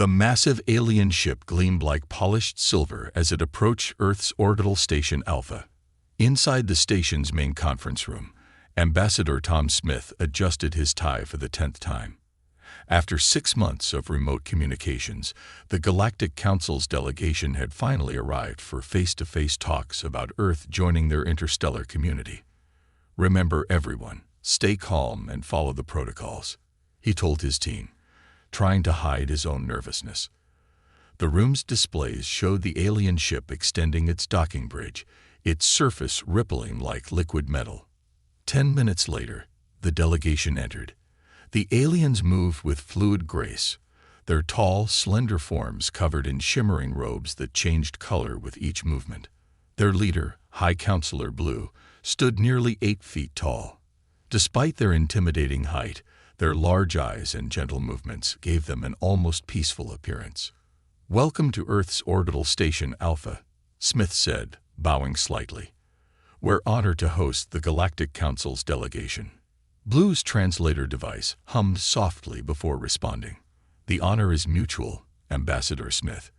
The massive alien ship gleamed like polished silver as it approached Earth's orbital station Alpha. Inside the station's main conference room, Ambassador Tom Smith adjusted his tie for the 10th time. After 6 months of remote communications, the Galactic Council's delegation had finally arrived for face-to-face talks about Earth joining their interstellar community. "Remember, everyone, stay calm and follow the protocols," he told his team, trying to hide his own nervousness. The room's displays showed the alien ship extending its docking bridge, its surface rippling like liquid metal. 10 minutes later, the delegation entered. The aliens moved with fluid grace, their tall, slender forms covered in shimmering robes that changed color with each movement. Their leader, High Counselor Blue, stood nearly 8 feet tall. Despite their intimidating height, their large eyes and gentle movements gave them an almost peaceful appearance. "Welcome to Earth's orbital station Alpha," Smith said, bowing slightly. "We're honored to host the Galactic Council's delegation." Blue's translator device hummed softly before responding. "The honor is mutual, Ambassador Smith.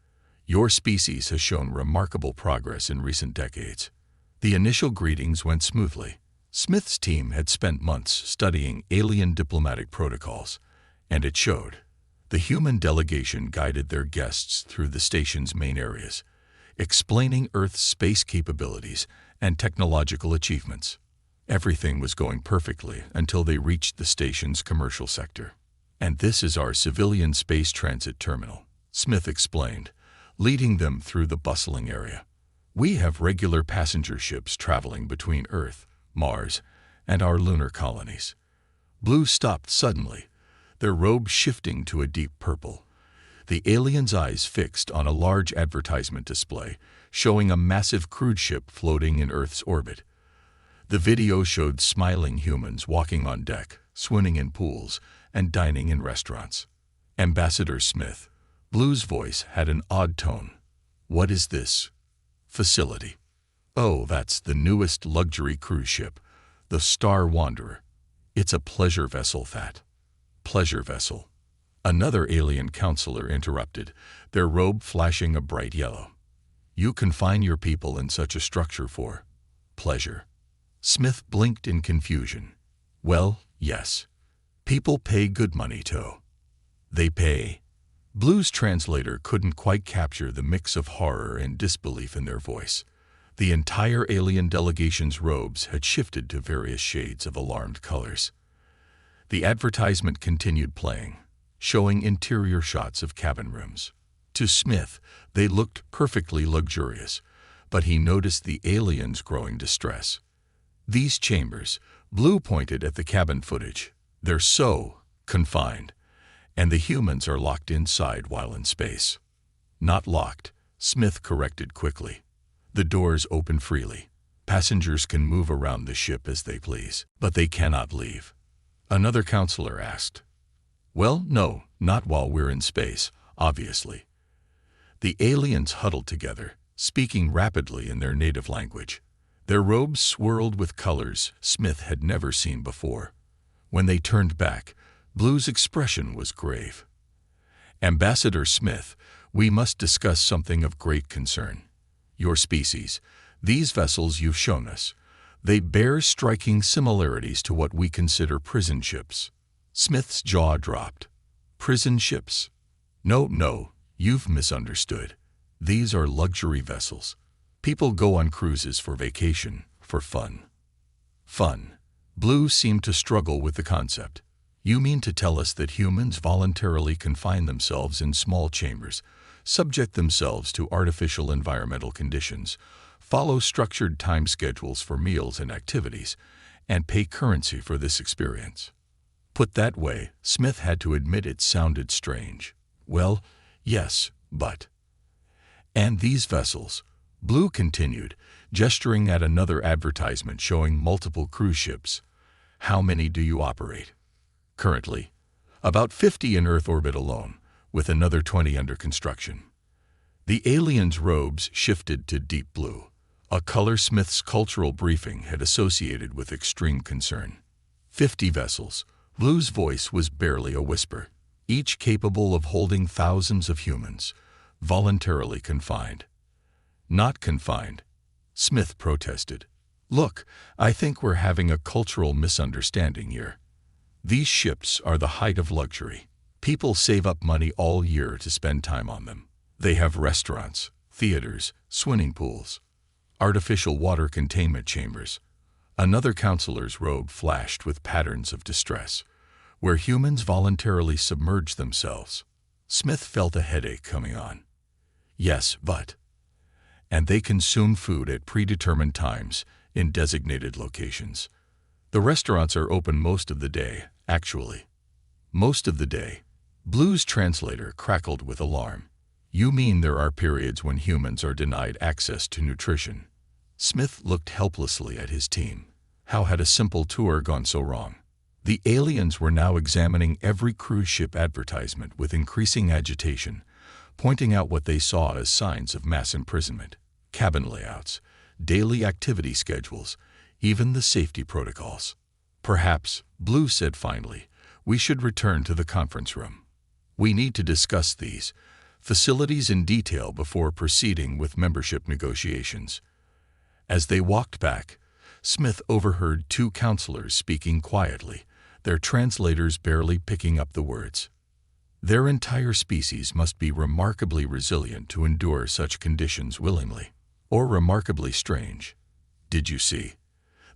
Your species has shown remarkable progress in recent decades." The initial greetings went smoothly. Smith's team had spent months studying alien diplomatic protocols, and it showed. The human delegation guided their guests through the station's main areas, explaining Earth's space capabilities and technological achievements. Everything was going perfectly until they reached the station's commercial sector. "And this is our civilian space transit terminal," Smith explained, leading them through the bustling area. "We have regular passenger ships traveling between Earth, Mars, and our lunar colonies." Blue stopped suddenly, their robes shifting to a deep purple. The aliens' eyes fixed on a large advertisement display, showing a massive cruise ship floating in Earth's orbit. The video showed smiling humans walking on deck, swimming in pools, and dining in restaurants. "Ambassador Smith," Blue's voice had an odd tone. "What is this facility?" "Oh, that's the newest luxury cruise ship, the Star Wanderer. It's a pleasure vessel, that." "Pleasure vessel?" Another alien counselor interrupted, their robe flashing a bright yellow. "You confine your people in such a structure for pleasure?" Smith blinked in confusion. "Well, yes. People pay good money to." "They pay?" Blue's translator couldn't quite capture the mix of horror and disbelief in their voice. The entire alien delegation's robes had shifted to various shades of alarmed colors. The advertisement continued playing, showing interior shots of cabin rooms. To Smith, they looked perfectly luxurious, but he noticed the aliens' growing distress. "These chambers," Blue pointed at the cabin footage, "they're so confined, and the humans are locked inside while in space." "Not locked," Smith corrected quickly. "The doors open freely. Passengers can move around the ship as they please, but they cannot leave." Another counselor asked. "Well, no, not while we're in space, obviously." The aliens huddled together, speaking rapidly in their native language. Their robes swirled with colors Smith had never seen before. When they turned back, Blue's expression was grave. "Ambassador Smith, we must discuss something of great concern. Your species, these vessels you've shown us, they bear striking similarities to what we consider prison ships." Smith's jaw dropped. "Prison ships? No, you've misunderstood. These are luxury vessels. People go on cruises for vacation, for fun." "Fun?" Blue seemed to struggle with the concept. "You mean to tell us that humans voluntarily confine themselves in small chambers, subject themselves to artificial environmental conditions, follow structured time schedules for meals and activities, and pay currency for this experience?" Put that way, Smith had to admit it sounded strange. "Well, yes, but..." "And these vessels," Blue continued, gesturing at another advertisement showing multiple cruise ships. "How many do you operate?" "Currently, about 50 in Earth orbit alone, with another 20 under construction." The aliens' robes shifted to deep blue, a color Smith's cultural briefing had associated with extreme concern. 50 vessels. Blue's voice was barely a whisper. each capable of holding thousands of humans, voluntarily confined. Not confined, Smith protested. Look, I think we're having a cultural misunderstanding here. These ships are the height of luxury. People save up money all year to spend time on them. They have restaurants, theaters, swimming pools, artificial water containment chambers. Another counselor's robe flashed with patterns of distress, where humans voluntarily submerge themselves. Smith felt a headache coming on. Yes, but... And they consume food at predetermined times in designated locations. The restaurants are open most of the day, actually. Most of the day. Blue's translator crackled with alarm. You mean there are periods when humans are denied access to nutrition? Smith looked helplessly at his team. How had a simple tour gone so wrong? The aliens were now examining every cruise ship advertisement with increasing agitation, pointing out what they saw as signs of mass imprisonment. Cabin layouts, daily activity schedules, even the safety protocols. Perhaps, Blue said finally, we should return to the conference room. We need to discuss these facilities in detail before proceeding with membership negotiations. As they walked back, Smith overheard two counselors speaking quietly, their translators barely picking up the words. Their entire species must be remarkably resilient to endure such conditions willingly, or remarkably strange. Did you see?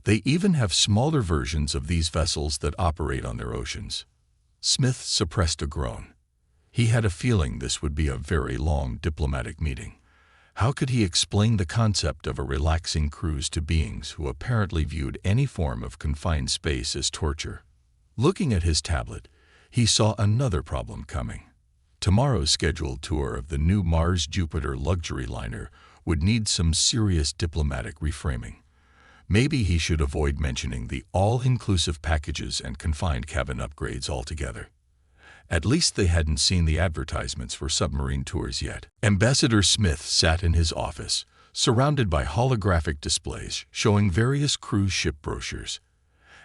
They even have smaller versions of these vessels that operate on their oceans. Smith suppressed a groan. He had a feeling this would be a very long diplomatic meeting. How could he explain the concept of a relaxing cruise to beings who apparently viewed any form of confined space as torture? Looking at his tablet, he saw another problem coming. Tomorrow's scheduled tour of the new Mars-Jupiter luxury liner would need some serious diplomatic reframing. Maybe he should avoid mentioning the all-inclusive packages and confined cabin upgrades altogether. At least they hadn't seen the advertisements for submarine tours yet. Ambassador Smith sat in his office, surrounded by holographic displays showing various cruise ship brochures.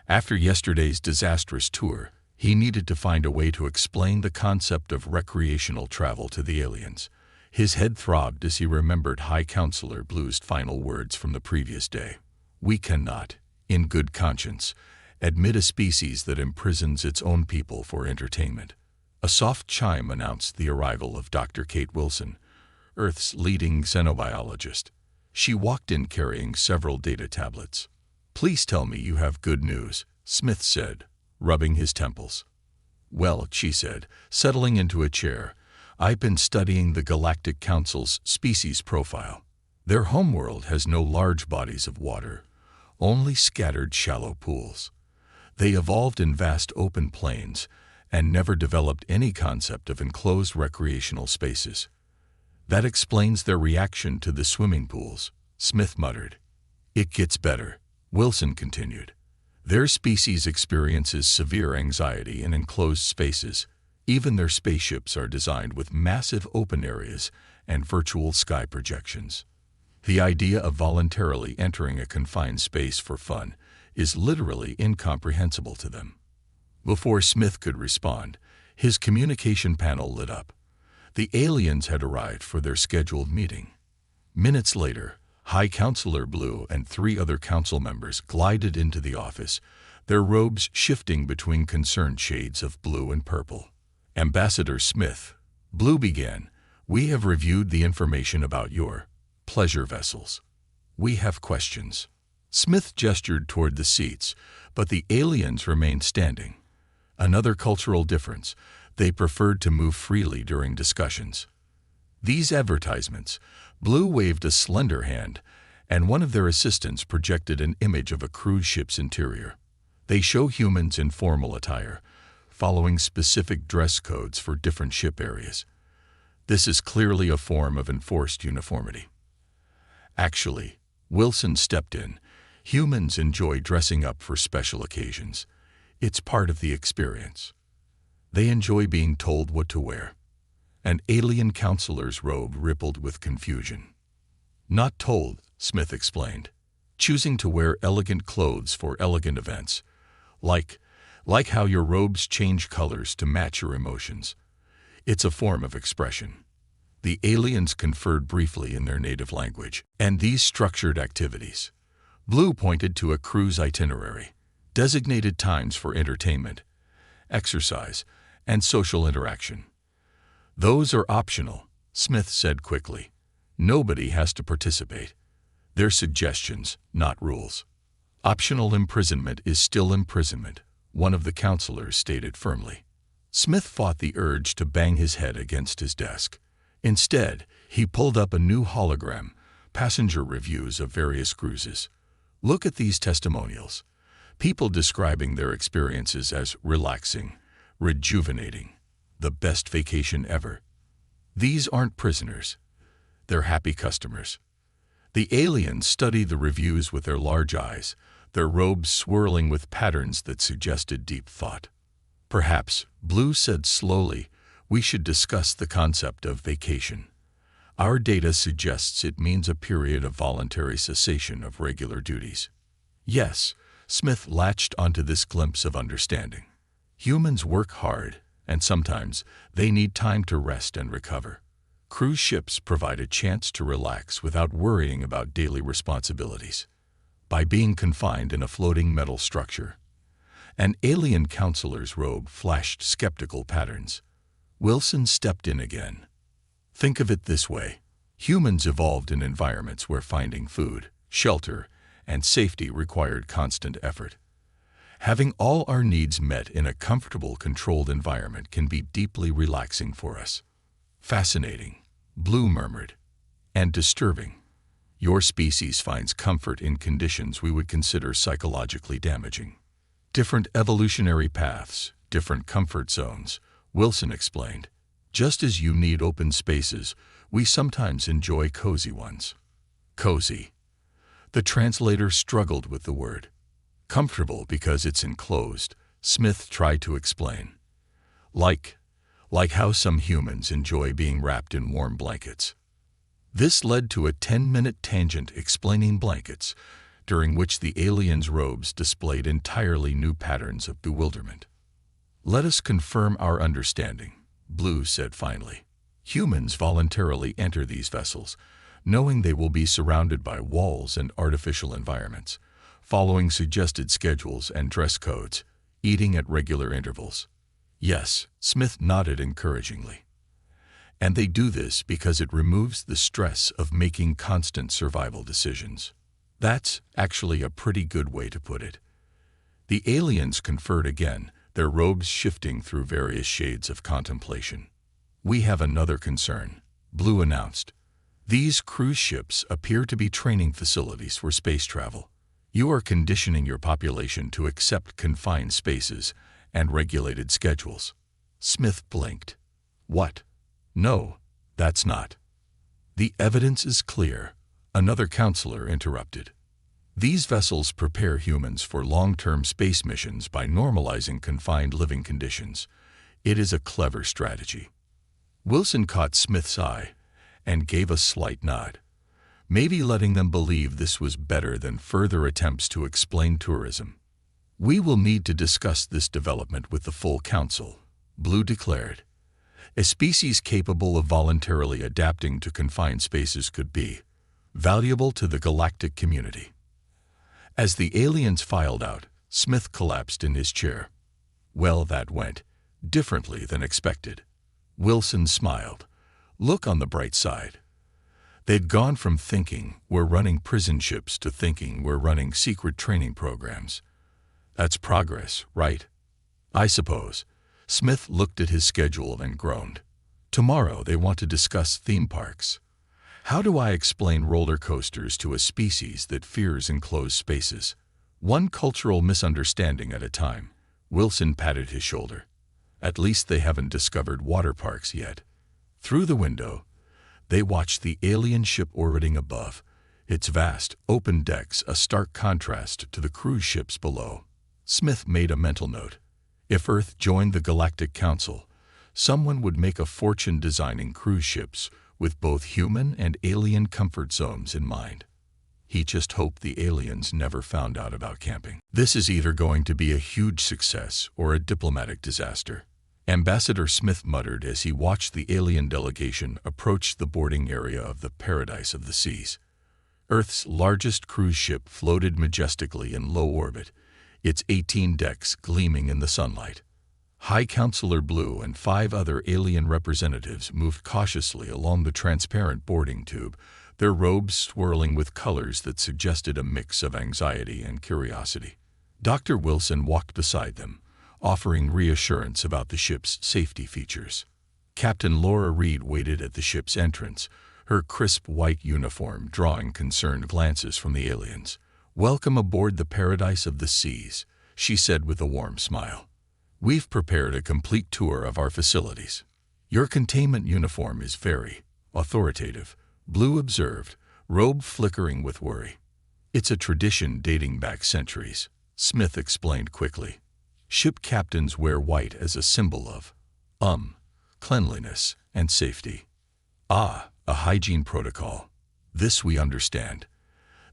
After yesterday's disastrous tour, he needed to find a way to explain the concept of recreational travel to the aliens. His head throbbed as he remembered High Counselor Blue's final words from the previous day. We cannot, in good conscience, admit a species that imprisons its own people for entertainment. A soft chime announced the arrival of Dr. Kate Wilson, Earth's leading xenobiologist. She walked in carrying several data tablets. Please tell me you have good news, Smith said, rubbing his temples. Well, she said, settling into a chair, I've been studying the Galactic Council's species profile. Their homeworld has no large bodies of water, only scattered shallow pools. They evolved in vast open plains and never developed any concept of enclosed recreational spaces. That explains their reaction to the swimming pools, Smith muttered. It gets better, Wilson continued. Their species experiences severe anxiety in enclosed spaces. Even their spaceships are designed with massive open areas and virtual sky projections. The idea of voluntarily entering a confined space for fun is literally incomprehensible to them. Before Smith could respond, his communication panel lit up. The aliens had arrived for their scheduled meeting. Minutes later, High Counselor Blue and 3 other council members glided into the office, their robes shifting between concerned shades of blue and purple. Ambassador Smith, Blue began, we have reviewed the information about your pleasure vessels. We have questions. Smith gestured toward the seats, but the aliens remained standing. Another cultural difference, they preferred to move freely during discussions. These advertisements, Blue waved a slender hand, and one of their assistants projected an image of a cruise ship's interior. They show humans in formal attire, following specific dress codes for different ship areas. This is clearly a form of enforced uniformity. Actually, Wilson stepped in, humans enjoy dressing up for special occasions. It's part of the experience. They enjoy being told what to wear. An alien counselor's robe rippled with confusion. Not told, Smith explained. Choosing to wear elegant clothes for elegant events. Like how your robes change colors to match your emotions. It's a form of expression. The aliens conferred briefly in their native language, and these structured activities. Blue pointed to a cruise itinerary, designated times for entertainment, exercise, and social interaction. Those are optional, Smith said quickly. Nobody has to participate. They're suggestions, not rules. Optional imprisonment is still imprisonment, one of the counselors stated firmly. Smith fought the urge to bang his head against his desk. Instead, he pulled up a new hologram, passenger reviews of various cruises. Look at these testimonials. People describing their experiences as relaxing, rejuvenating, the best vacation ever. These aren't prisoners. They're happy customers. The aliens studied the reviews with their large eyes, their robes swirling with patterns that suggested deep thought. Perhaps, Blue said slowly, we should discuss the concept of vacation. Our data suggests it means a period of voluntary cessation of regular duties. Yes, Smith latched onto this glimpse of understanding. Humans work hard, and sometimes they need time to rest and recover. Cruise ships provide a chance to relax without worrying about daily responsibilities. By being confined in a floating metal structure, an alien counselor's robe flashed skeptical patterns. Wilson stepped in again. Think of it this way. Humans evolved in environments where finding food, shelter, and safety required constant effort. Having all our needs met in a comfortable, controlled environment can be deeply relaxing for us. Fascinating, Blue murmured, and disturbing. Your species finds comfort in conditions we would consider psychologically damaging. Different evolutionary paths, different comfort zones, Wilson explained. Just as you need open spaces, we sometimes enjoy cozy ones. Cozy. The translator struggled with the word. Comfortable because it's enclosed, Smith tried to explain. Like how some humans enjoy being wrapped in warm blankets. This led to a 10-minute tangent explaining blankets, during which the aliens' robes displayed entirely new patterns of bewilderment. Let us confirm our understanding, Blue said finally. Humans voluntarily enter these vessels, knowing they will be surrounded by walls and artificial environments, following suggested schedules and dress codes, eating at regular intervals. Yes, Smith nodded encouragingly. And they do this because it removes the stress of making constant survival decisions. That's actually a pretty good way to put it. The aliens conferred again, their robes shifting through various shades of contemplation. We have another concern, Blue announced. These cruise ships appear to be training facilities for space travel. You are conditioning your population to accept confined spaces and regulated schedules. Smith blinked. What? No, that's not. The evidence is clear, another counselor interrupted. These vessels prepare humans for long-term space missions by normalizing confined living conditions. It is a clever strategy. Wilson caught Smith's eye and gave a slight nod, maybe letting them believe this was better than further attempts to explain tourism. We will need to discuss this development with the full council, Blue declared. A species capable of voluntarily adapting to confined spaces could be valuable to the galactic community. As the aliens filed out, Smith collapsed in his chair. Well, that went differently than expected. Wilson smiled. Look on the bright side. They'd gone from thinking we're running prison ships to thinking we're running secret training programs. That's progress, right? I suppose. Smith looked at his schedule and groaned. Tomorrow they want to discuss theme parks. How do I explain roller coasters to a species that fears enclosed spaces? One cultural misunderstanding at a time. Wilson patted his shoulder. At least they haven't discovered water parks yet. Through the window, they watched the alien ship orbiting above, its vast, open decks a stark contrast to the cruise ships below. Smith made a mental note. If Earth joined the Galactic Council, someone would make a fortune designing cruise ships with both human and alien comfort zones in mind. He just hoped the aliens never found out about camping. This is either going to be a huge success or a diplomatic disaster. Ambassador Smith muttered as he watched the alien delegation approach the boarding area of the Paradise of the Seas. Earth's largest cruise ship floated majestically in low orbit, its 18 decks gleaming in the sunlight. High Counselor Blue and 5 other alien representatives moved cautiously along the transparent boarding tube, their robes swirling with colors that suggested a mix of anxiety and curiosity. Dr. Wilson walked beside them, offering reassurance about the ship's safety features. Captain Laura Reed waited at the ship's entrance, her crisp white uniform drawing concerned glances from the aliens. "Welcome aboard the Paradise of the Seas," she said with a warm smile. "We've prepared a complete tour of our facilities. Your containment uniform is very authoritative," Blue observed, robe flickering with worry. "It's a tradition dating back centuries," Smith explained quickly. "Ship captains wear white as a symbol of cleanliness and safety." "Ah, a hygiene protocol. This we understand."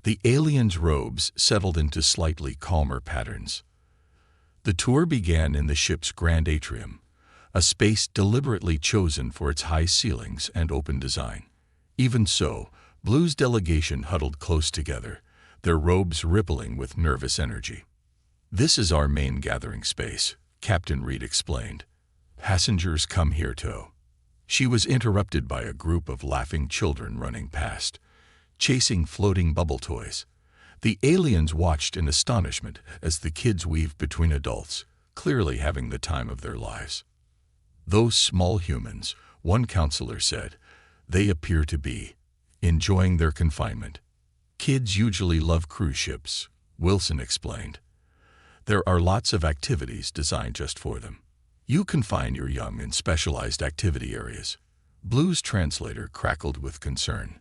The aliens' robes settled into slightly calmer patterns. The tour began in the ship's grand atrium, a space deliberately chosen for its high ceilings and open design. Even so, Blue's delegation huddled close together, their robes rippling with nervous energy. "This is our main gathering space," Captain Reed explained. "Passengers come here to..." She was interrupted by a group of laughing children running past, chasing floating bubble toys. The aliens watched in astonishment as the kids weaved between adults, clearly having the time of their lives. "Those small humans," one counselor said, "they appear to be enjoying their confinement." "Kids usually love cruise ships," Wilson explained. "There are lots of activities designed just for them. You confine your young in specialized activity areas." Blue's translator crackled with concern.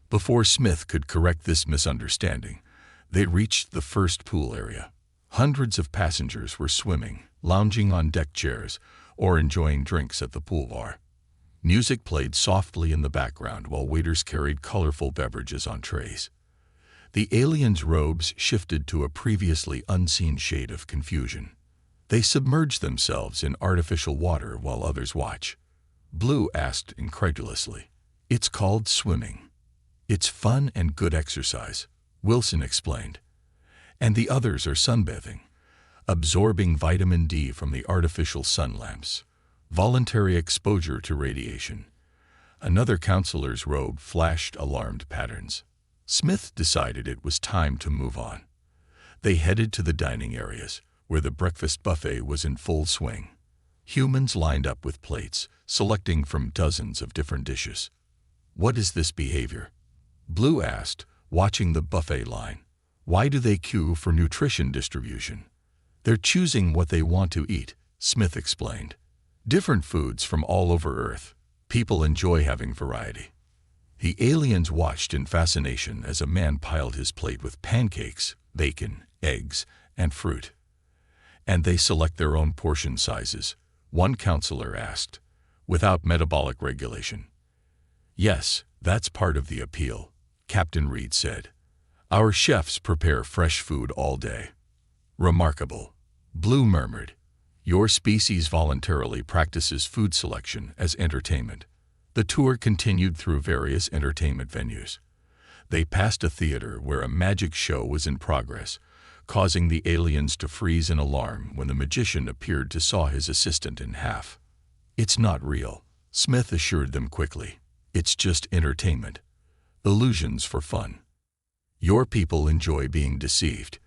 Before Smith could correct this misunderstanding, they reached the first pool area. Hundreds of passengers were swimming, lounging on deck chairs, or enjoying drinks at the pool bar. Music played softly in the background while waiters carried colorful beverages on trays. The aliens' robes shifted to a previously unseen shade of confusion. They submerge themselves in artificial water while others watch. Blue asked incredulously. "It's called swimming. It's fun and good exercise," Wilson explained. "And the others are sunbathing, absorbing vitamin D from the artificial sun lamps. Voluntary exposure to radiation." Another counselor's robe flashed alarmed patterns. Smith decided it was time to move on. They headed to the dining areas, where the breakfast buffet was in full swing. Humans lined up with plates, selecting from dozens of different dishes. "What is this behavior?" Blue asked, watching the buffet line. "Why do they queue for nutrition distribution?" "They're choosing what they want to eat," Smith explained. "Different foods from all over Earth. People enjoy having variety." The aliens watched in fascination as a man piled his plate with pancakes, bacon, eggs, and fruit. "And they select their own portion sizes?" one counselor asked. "Without metabolic regulation?" "Yes, that's part of the appeal," Captain Reed said. "Our chefs prepare fresh food all day." "Remarkable," Blue murmured. "Your species voluntarily practices food selection as entertainment." The tour continued through various entertainment venues. They passed a theater where a magic show was in progress, causing the aliens to freeze in alarm when the magician appeared to saw his assistant in half. "It's not real," Smith assured them quickly. "It's just entertainment. Illusions for fun. Your people enjoy being deceived."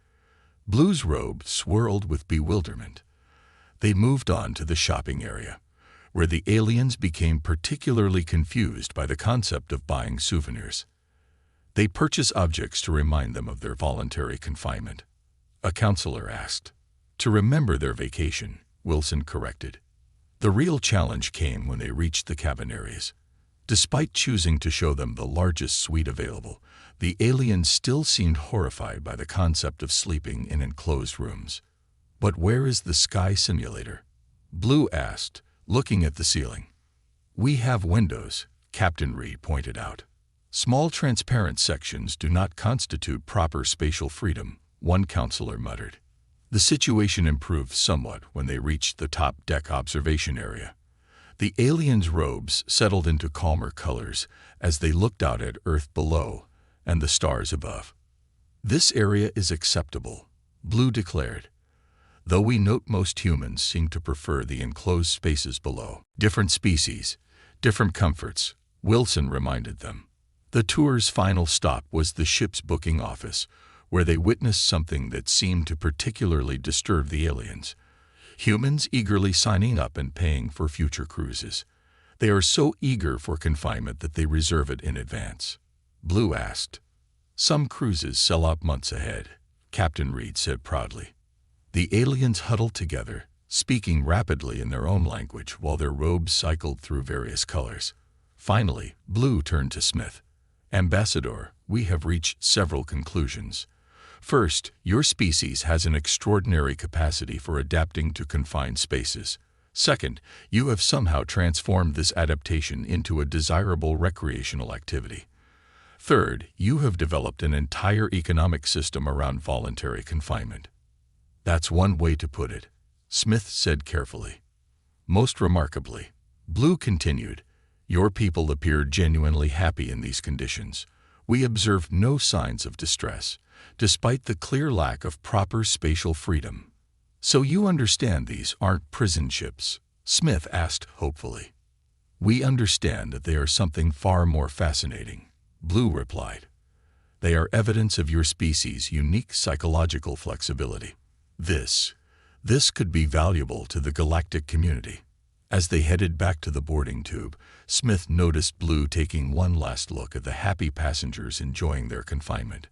Blue's robe swirled with bewilderment. They moved on to the shopping area, where the aliens became particularly confused by the concept of buying souvenirs. They purchase objects to remind them of their voluntary confinement. A counselor asked. "To remember their vacation," Wilson corrected. The real challenge came when they reached the cabin areas. Despite choosing to show them the largest suite available, the aliens still seemed horrified by the concept of sleeping in enclosed rooms. "But where is the sky simulator?" Blue asked, looking at the ceiling. "We have windows," Captain Reed pointed out. "Small transparent sections do not constitute proper spatial freedom," one counselor muttered. The situation improved somewhat when they reached the top deck observation area. The aliens' robes settled into calmer colors as they looked out at Earth below and the stars above. "This area is acceptable," Blue declared, "though we note most humans seem to prefer the enclosed spaces below." "Different species, different comforts," Wilson reminded them. The tour's final stop was the ship's booking office, where they witnessed something that seemed to particularly disturb the aliens. Humans eagerly signing up and paying for future cruises. They are so eager for confinement that they reserve it in advance. Blue asked. "Some cruises sell out months ahead," Captain Reed said proudly. The aliens huddled together, speaking rapidly in their own language while their robes cycled through various colors. Finally, Blue turned to Smith. "Ambassador, we have reached several conclusions. First, your species has an extraordinary capacity for adapting to confined spaces. Second, you have somehow transformed this adaptation into a desirable recreational activity. Third, you have developed an entire economic system around voluntary confinement." "That's one way to put it," Smith said carefully. "Most remarkably," Blue continued, "your people appeared genuinely happy in these conditions. We observed no signs of distress, despite the clear lack of proper spatial freedom." "So you understand these aren't prison ships?" Smith asked hopefully. "We understand that they are something far more fascinating," Blue replied. "They are evidence of your species' unique psychological flexibility. This could be valuable to the galactic community." As they headed back to the boarding tube, Smith noticed Blue taking one last look at the happy passengers enjoying their confinement.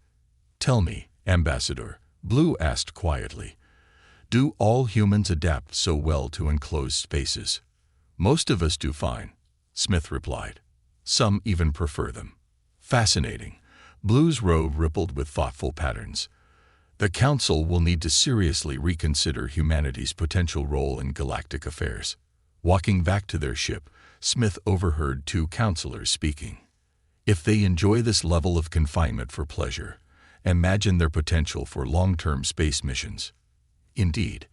"Tell me, Ambassador," Blue asked quietly, "do all humans adapt so well to enclosed spaces?" "Most of us do fine," Smith replied. "Some even prefer them." "Fascinating." Blue's robe rippled with thoughtful patterns. "The Council will need to seriously reconsider humanity's potential role in galactic affairs." Walking back to their ship, Smith overheard two counselors speaking. "If they enjoy this level of confinement for pleasure, imagine their potential for long-term space missions." "Indeed,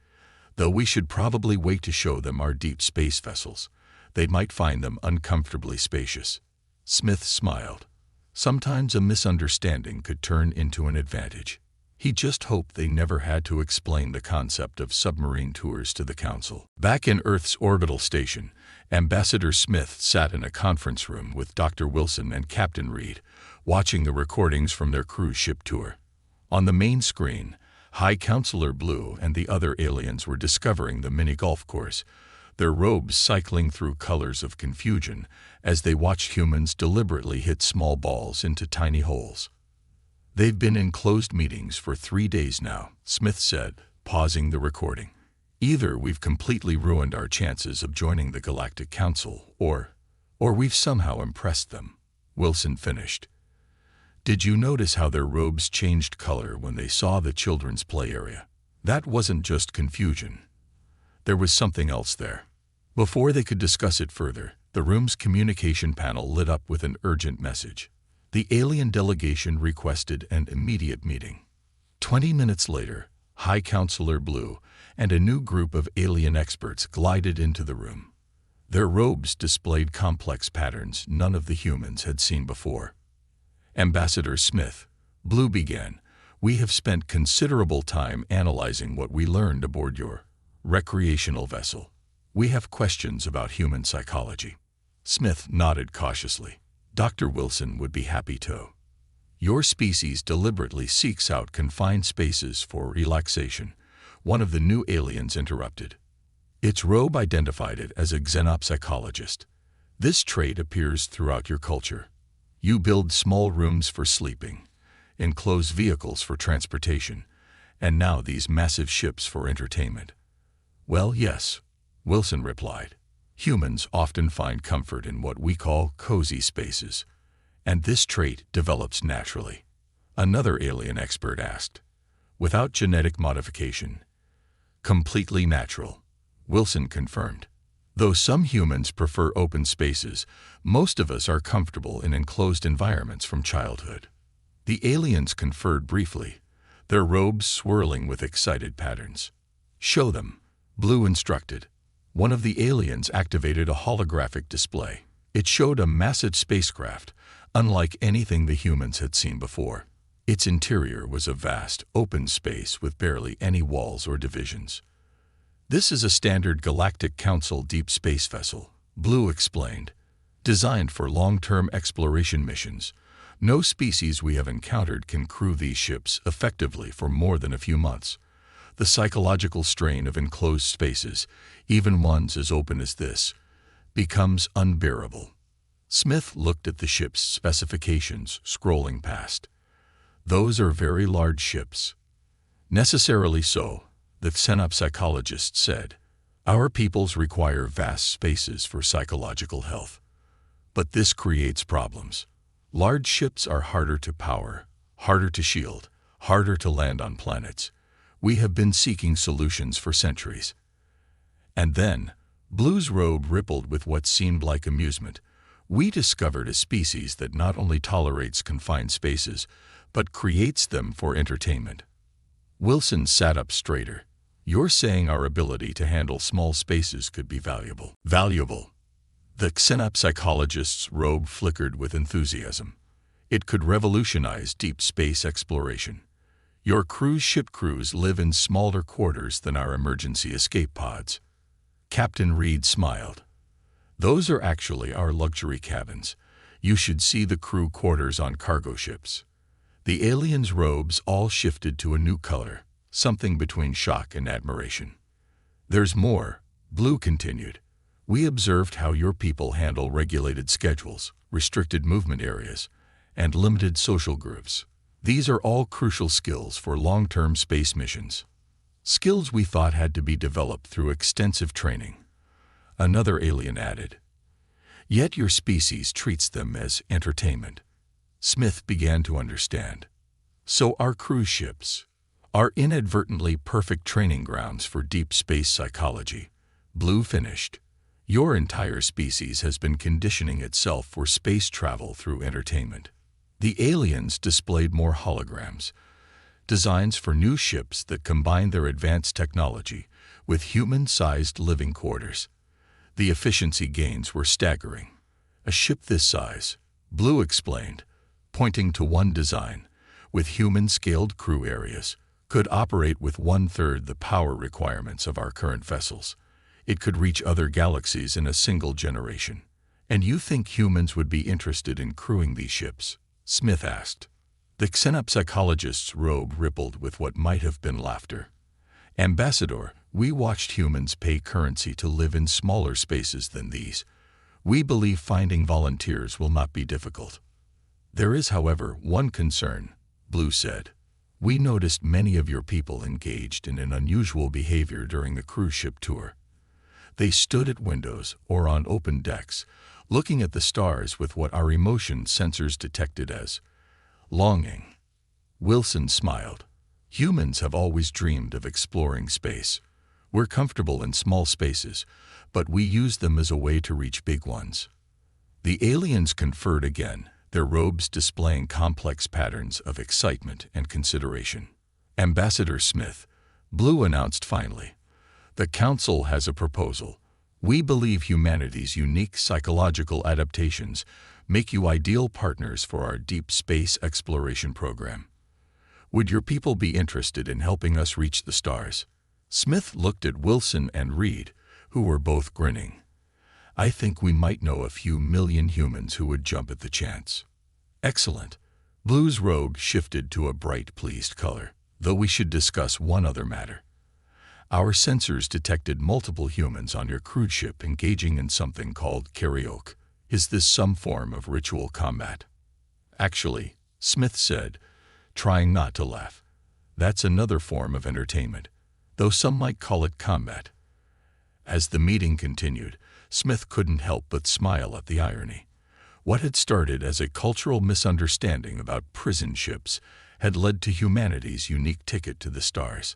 though we should probably wait to show them our deep space vessels. They might find them uncomfortably spacious." Smith smiled. Sometimes a misunderstanding could turn into an advantage. He just hoped they never had to explain the concept of submarine tours to the Council. Back in Earth's orbital station, Ambassador Smith sat in a conference room with Dr. Wilson and Captain Reed, watching the recordings from their cruise ship tour. On the main screen, High Counselor Blue and the other aliens were discovering the mini golf course, their robes cycling through colors of confusion as they watched humans deliberately hit small balls into tiny holes. "They've been in closed meetings for 3 days now," Smith said, pausing the recording. "Either we've completely ruined our chances of joining the Galactic Council, or we've somehow impressed them," Wilson finished. "Did you notice how their robes changed color when they saw the children's play area? That wasn't just confusion. There was something else there." Before they could discuss it further, the room's communication panel lit up with an urgent message. The alien delegation requested an immediate meeting. 20 minutes later, High Counselor Blue and a new group of alien experts glided into the room. Their robes displayed complex patterns none of the humans had seen before. "Ambassador Smith," Blue began, "we have spent considerable time analyzing what we learned aboard your recreational vessel. We have questions about human psychology." Smith nodded cautiously. "Dr. Wilson would be happy to. Your species deliberately seeks out confined spaces for relaxation," one of the new aliens interrupted. Its robe identified it as a xenopsychologist. "This trait appears throughout your culture. You build small rooms for sleeping, enclosed vehicles for transportation, and now these massive ships for entertainment." "Well, yes," Wilson replied. "Humans often find comfort in what we call cozy spaces, and this trait develops naturally." Another alien expert asked. "Without genetic modification?" "Completely natural," Wilson confirmed. "Though some humans prefer open spaces, most of us are comfortable in enclosed environments from childhood." The aliens conferred briefly, their robes swirling with excited patterns. "Show them," Blue instructed. One of the aliens activated a holographic display. It showed a massive spacecraft, unlike anything the humans had seen before. Its interior was a vast, open space with barely any walls or divisions. "This is a standard Galactic Council deep space vessel," Blue explained, "designed for long-term exploration missions. No species we have encountered can crew these ships effectively for more than a few months. The psychological strain of enclosed spaces, even ones as open as this, becomes unbearable." Smith looked at the ship's specifications, scrolling past. "Those are very large ships." "Necessarily so," the xenopsychologist said. "Our peoples require vast spaces for psychological health. But this creates problems. Large ships are harder to power, harder to shield, harder to land on planets. We have been seeking solutions for centuries." And then, Blue's robe rippled with what seemed like amusement. "We discovered a species that not only tolerates confined spaces, but creates them for entertainment." Wilson sat up straighter. "You're saying our ability to handle small spaces could be valuable?" "Valuable." The xenopsychologist's robe flickered with enthusiasm. "It could revolutionize deep space exploration. Your cruise ship crews live in smaller quarters than our emergency escape pods." Captain Reed smiled. "Those are actually our luxury cabins. You should see the crew quarters on cargo ships." The aliens' robes all shifted to a new color, something between shock and admiration. "There's more," Blue continued. "We observed how your people handle regulated schedules, restricted movement areas, and limited social groups. These are all crucial skills for long-term space missions. Skills we thought had to be developed through extensive training." Another alien added. "Yet your species treats them as entertainment." Smith began to understand. "So our cruise ships are inadvertently perfect training grounds for deep space psychology," Blue finished. "Your entire species has been conditioning itself for space travel through entertainment." The aliens displayed more holograms, designs for new ships that combine their advanced technology with human-sized living quarters. The efficiency gains were staggering. "A ship this size," Blue explained, pointing to one design, with human-scaled crew areas, could operate with 1/3 the power requirements of our current vessels. It could reach other galaxies in a single generation. "And you think humans would be interested in crewing these ships?" Smith asked. The xenopsychologist's robe rippled with what might have been laughter. "Ambassador, we watched humans pay currency to live in smaller spaces than these. We believe finding volunteers will not be difficult." "There is, however, one concern," Blue said. "We noticed many of your people engaged in an unusual behavior during the cruise ship tour. They stood at windows or on open decks, looking at the stars with what our emotion sensors detected as longing." Wilson smiled. "Humans have always dreamed of exploring space. We're comfortable in small spaces, but we use them as a way to reach big ones." The aliens conferred again, their robes displaying complex patterns of excitement and consideration. "Ambassador Smith," Blue announced finally, "the Council has a proposal. We believe humanity's unique psychological adaptations make you ideal partners for our deep space exploration program. Would your people be interested in helping us reach the stars?" Smith looked at Wilson and Reed, who were both grinning. "I think we might know a few million humans who would jump at the chance." "Excellent." Blue's robe shifted to a bright, pleased color. "Though we should discuss one other matter. Our sensors detected multiple humans on your cruise ship engaging in something called karaoke. Is this some form of ritual combat?" "Actually," Smith said, trying not to laugh, "that's another form of entertainment, though some might call it combat." As the meeting continued, Smith couldn't help but smile at the irony. What had started as a cultural misunderstanding about prison ships had led to humanity's unique ticket to the stars.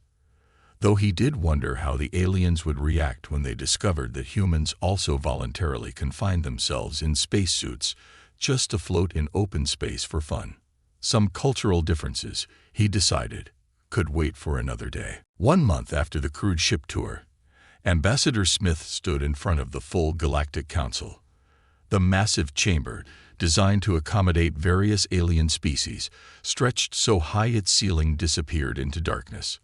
Though he did wonder how the aliens would react when they discovered that humans also voluntarily confined themselves in spacesuits just to float in open space for fun. Some cultural differences, he decided, could wait for another day. 1 month after the crewed ship tour, Ambassador Smith stood in front of the full Galactic Council. The massive chamber, designed to accommodate various alien species, stretched so high its ceiling disappeared into darkness.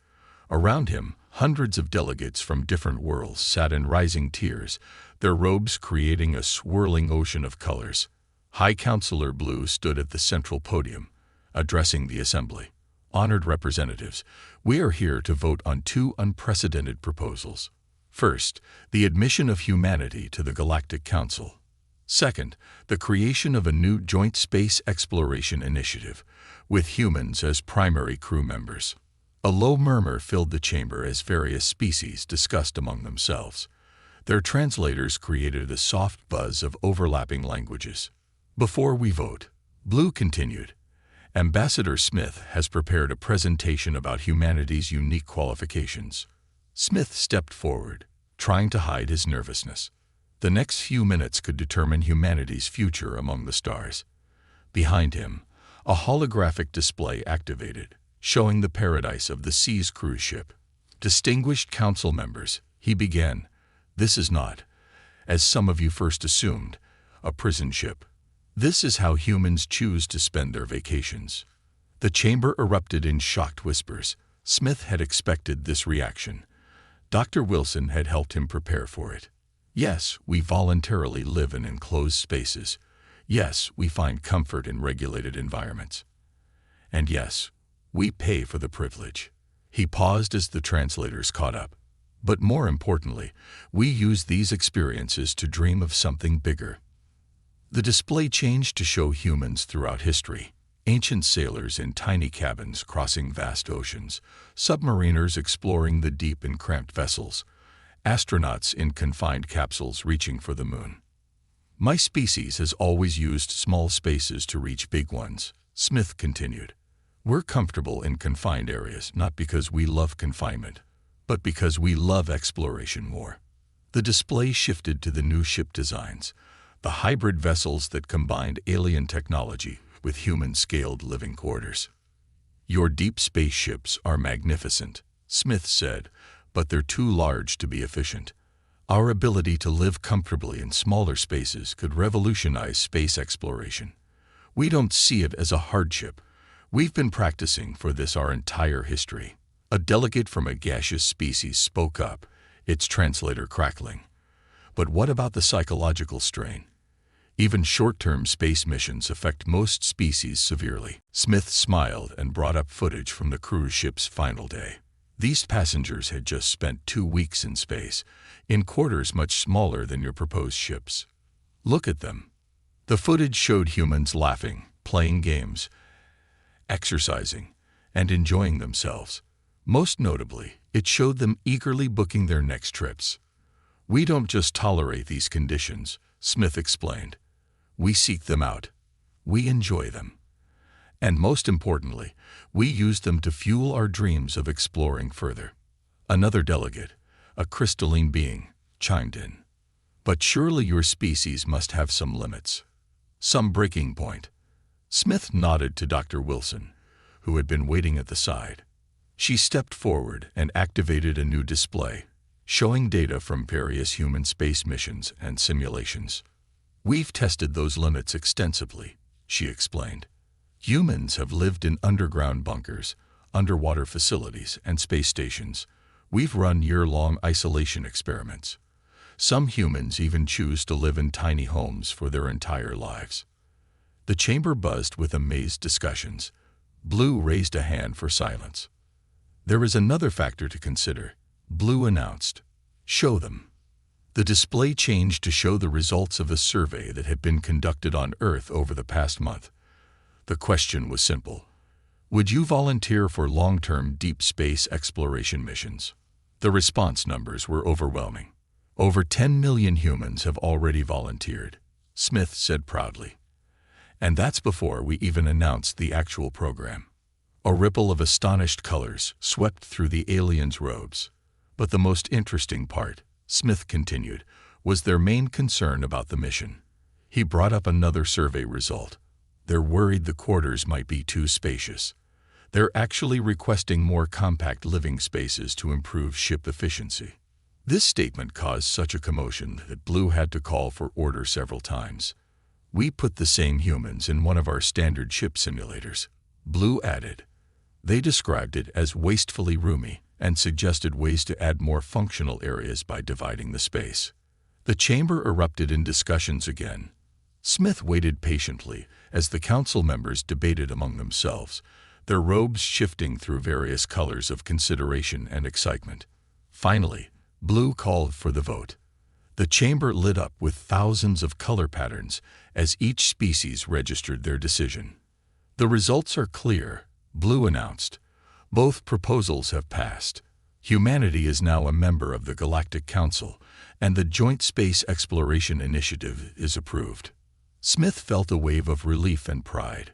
Around him, hundreds of delegates from different worlds sat in rising tiers, their robes creating a swirling ocean of colors. High Counselor Blue stood at the central podium, addressing the assembly. Honored representatives, we are here to vote on 2 unprecedented proposals. First, the admission of humanity to the Galactic Council. Second, the creation of a new joint space exploration initiative, with humans as primary crew members. A low murmur filled the chamber as various species discussed among themselves. Their translators created a soft buzz of overlapping languages. Before we vote, Blue continued, Ambassador Smith has prepared a presentation about humanity's unique qualifications. Smith stepped forward, trying to hide his nervousness. The next few minutes could determine humanity's future among the stars. Behind him, a holographic display activated, showing the paradise of the Seas cruise ship. Distinguished council members, he began, this is not, as some of you first assumed, a prison ship. This is how humans choose to spend their vacations. The chamber erupted in shocked whispers. Smith had expected this reaction. Dr. Wilson had helped him prepare for it. Yes, we voluntarily live in enclosed spaces. Yes, we find comfort in regulated environments. And yes, we pay for the privilege. He paused as the translators caught up. But more importantly, we use these experiences to dream of something bigger. The display changed to show humans throughout history. Ancient sailors in tiny cabins crossing vast oceans, submariners exploring the deep in cramped vessels, astronauts in confined capsules reaching for the moon. My species has always used small spaces to reach big ones, Smith continued. We're comfortable in confined areas not because we love confinement, but because we love exploration more. The display shifted to the new ship designs, the hybrid vessels that combined alien technology with human-scaled living quarters. Your deep space ships are magnificent, Smith said, but they're too large to be efficient. Our ability to live comfortably in smaller spaces could revolutionize space exploration. We don't see it as a hardship. We've been practicing for this our entire history. A delegate from a gaseous species spoke up, its translator crackling. But what about the psychological strain? Even short-term space missions affect most species severely. Smith smiled and brought up footage from the cruise ship's final day. These passengers had just spent 2 weeks in space, in quarters much smaller than your proposed ships. Look at them. The footage showed humans laughing, playing games, exercising, and enjoying themselves. Most notably, it showed them eagerly booking their next trips. We don't just tolerate these conditions, Smith explained. We seek them out. We enjoy them. And most importantly, we use them to fuel our dreams of exploring further. Another delegate, a crystalline being, chimed in. But surely your species must have some limits. Some breaking point. Smith nodded to Dr. Wilson, who had been waiting at the side. She stepped forward and activated a new display, showing data from various human space missions and simulations. We've tested those limits extensively, she explained. Humans have lived in underground bunkers, underwater facilities, and space stations. We've run year-long isolation experiments. Some humans even choose to live in tiny homes for their entire lives. The chamber buzzed with amazed discussions. Blue raised a hand for silence. There is another factor to consider, Blue announced. Show them. The display changed to show the results of a survey that had been conducted on Earth over the past month. The question was simple. Would you volunteer for long-term deep space exploration missions? The response numbers were overwhelming. Over 10 million humans have already volunteered, Smith said proudly. And that's before we even announced the actual program. A ripple of astonished colors swept through the aliens' robes. But the most interesting part, Smith continued, was their main concern about the mission. He brought up another survey result. They're worried the quarters might be too spacious. They're actually requesting more compact living spaces to improve ship efficiency. This statement caused such a commotion that Blue had to call for order several times. We put the same humans in one of our standard ship simulators, Blue added. They described it as wastefully roomy and suggested ways to add more functional areas by dividing the space. The chamber erupted in discussions again. Smith waited patiently as the council members debated among themselves, their robes shifting through various colors of consideration and excitement. Finally, Blue called for the vote. The chamber lit up with thousands of color patterns as each species registered their decision. The results are clear, Blue announced. Both proposals have passed. Humanity is now a member of the Galactic Council, and the Joint Space Exploration Initiative is approved. Smith felt a wave of relief and pride.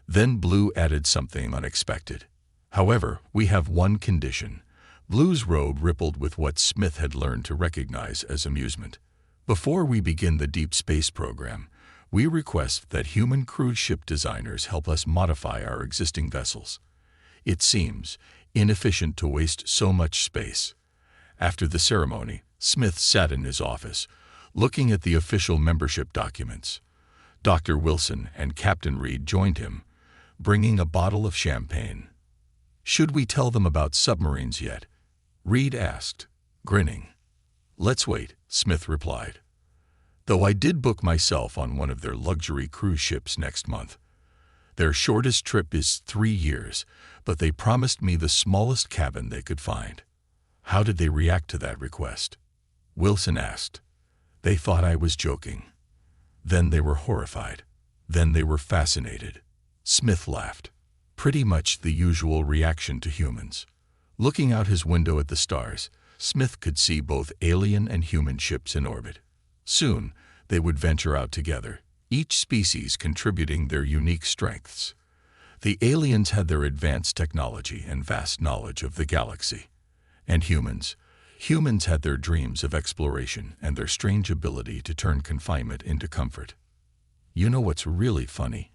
Then Blue added something unexpected. However, we have one condition. Blue's robe rippled with what Smith had learned to recognize as amusement. Before we begin the deep space program, we request that human cruise ship designers help us modify our existing vessels. It seems inefficient to waste so much space. After the ceremony, Smith sat in his office, looking at the official membership documents. Dr. Wilson and Captain Reed joined him, bringing a bottle of champagne. "Should we tell them about submarines yet?" Reed asked, grinning. "Let's wait," Smith replied. "Though I did book myself on one of their luxury cruise ships next month. Their shortest trip is 3 years, but they promised me the smallest cabin they could find." "How did they react to that request?" Wilson asked. "They thought I was joking. Then they were horrified. Then they were fascinated." Smith laughed. "Pretty much the usual reaction to humans." Looking out his window at the stars, Smith could see both alien and human ships in orbit. Soon, they would venture out together, each species contributing their unique strengths. The aliens had their advanced technology and vast knowledge of the galaxy. And humans had their dreams of exploration and their strange ability to turn confinement into comfort. "You know what's really funny?"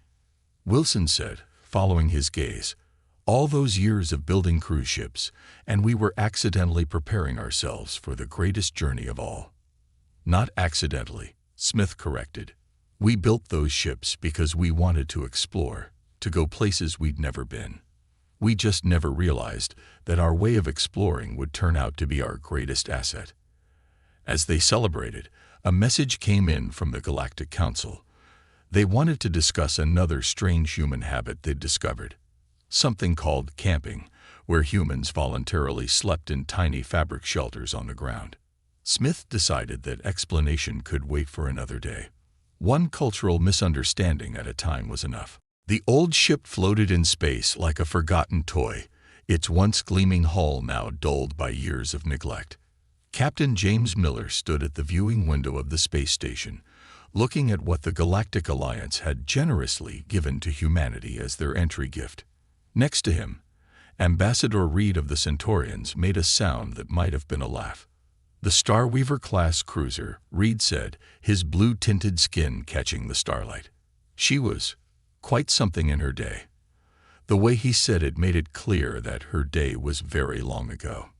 Wilson said, following his gaze. "All those years of building cruise ships, and we were accidentally preparing ourselves for the greatest journey of all." "Not accidentally," Smith corrected. "We built those ships because we wanted to explore, to go places we'd never been. We just never realized that our way of exploring would turn out to be our greatest asset." As they celebrated, a message came in from the Galactic Council. They wanted to discuss another strange human habit they'd discovered. Something called camping, where humans voluntarily slept in tiny fabric shelters on the ground. Smith decided that explanation could wait for another day. One cultural misunderstanding at a time was enough. The old ship floated in space like a forgotten toy, its once gleaming hull now dulled by years of neglect. Captain James Miller stood at the viewing window of the space station, looking at what the Galactic Alliance had generously given to humanity as their entry gift. Next to him, Ambassador Reed of the Centaurians made a sound that might have been a laugh. "The Starweaver-class cruiser," Reed said, his blue-tinted skin catching the starlight. "She was quite something in her day." The way he said it made it clear that her day was very long ago.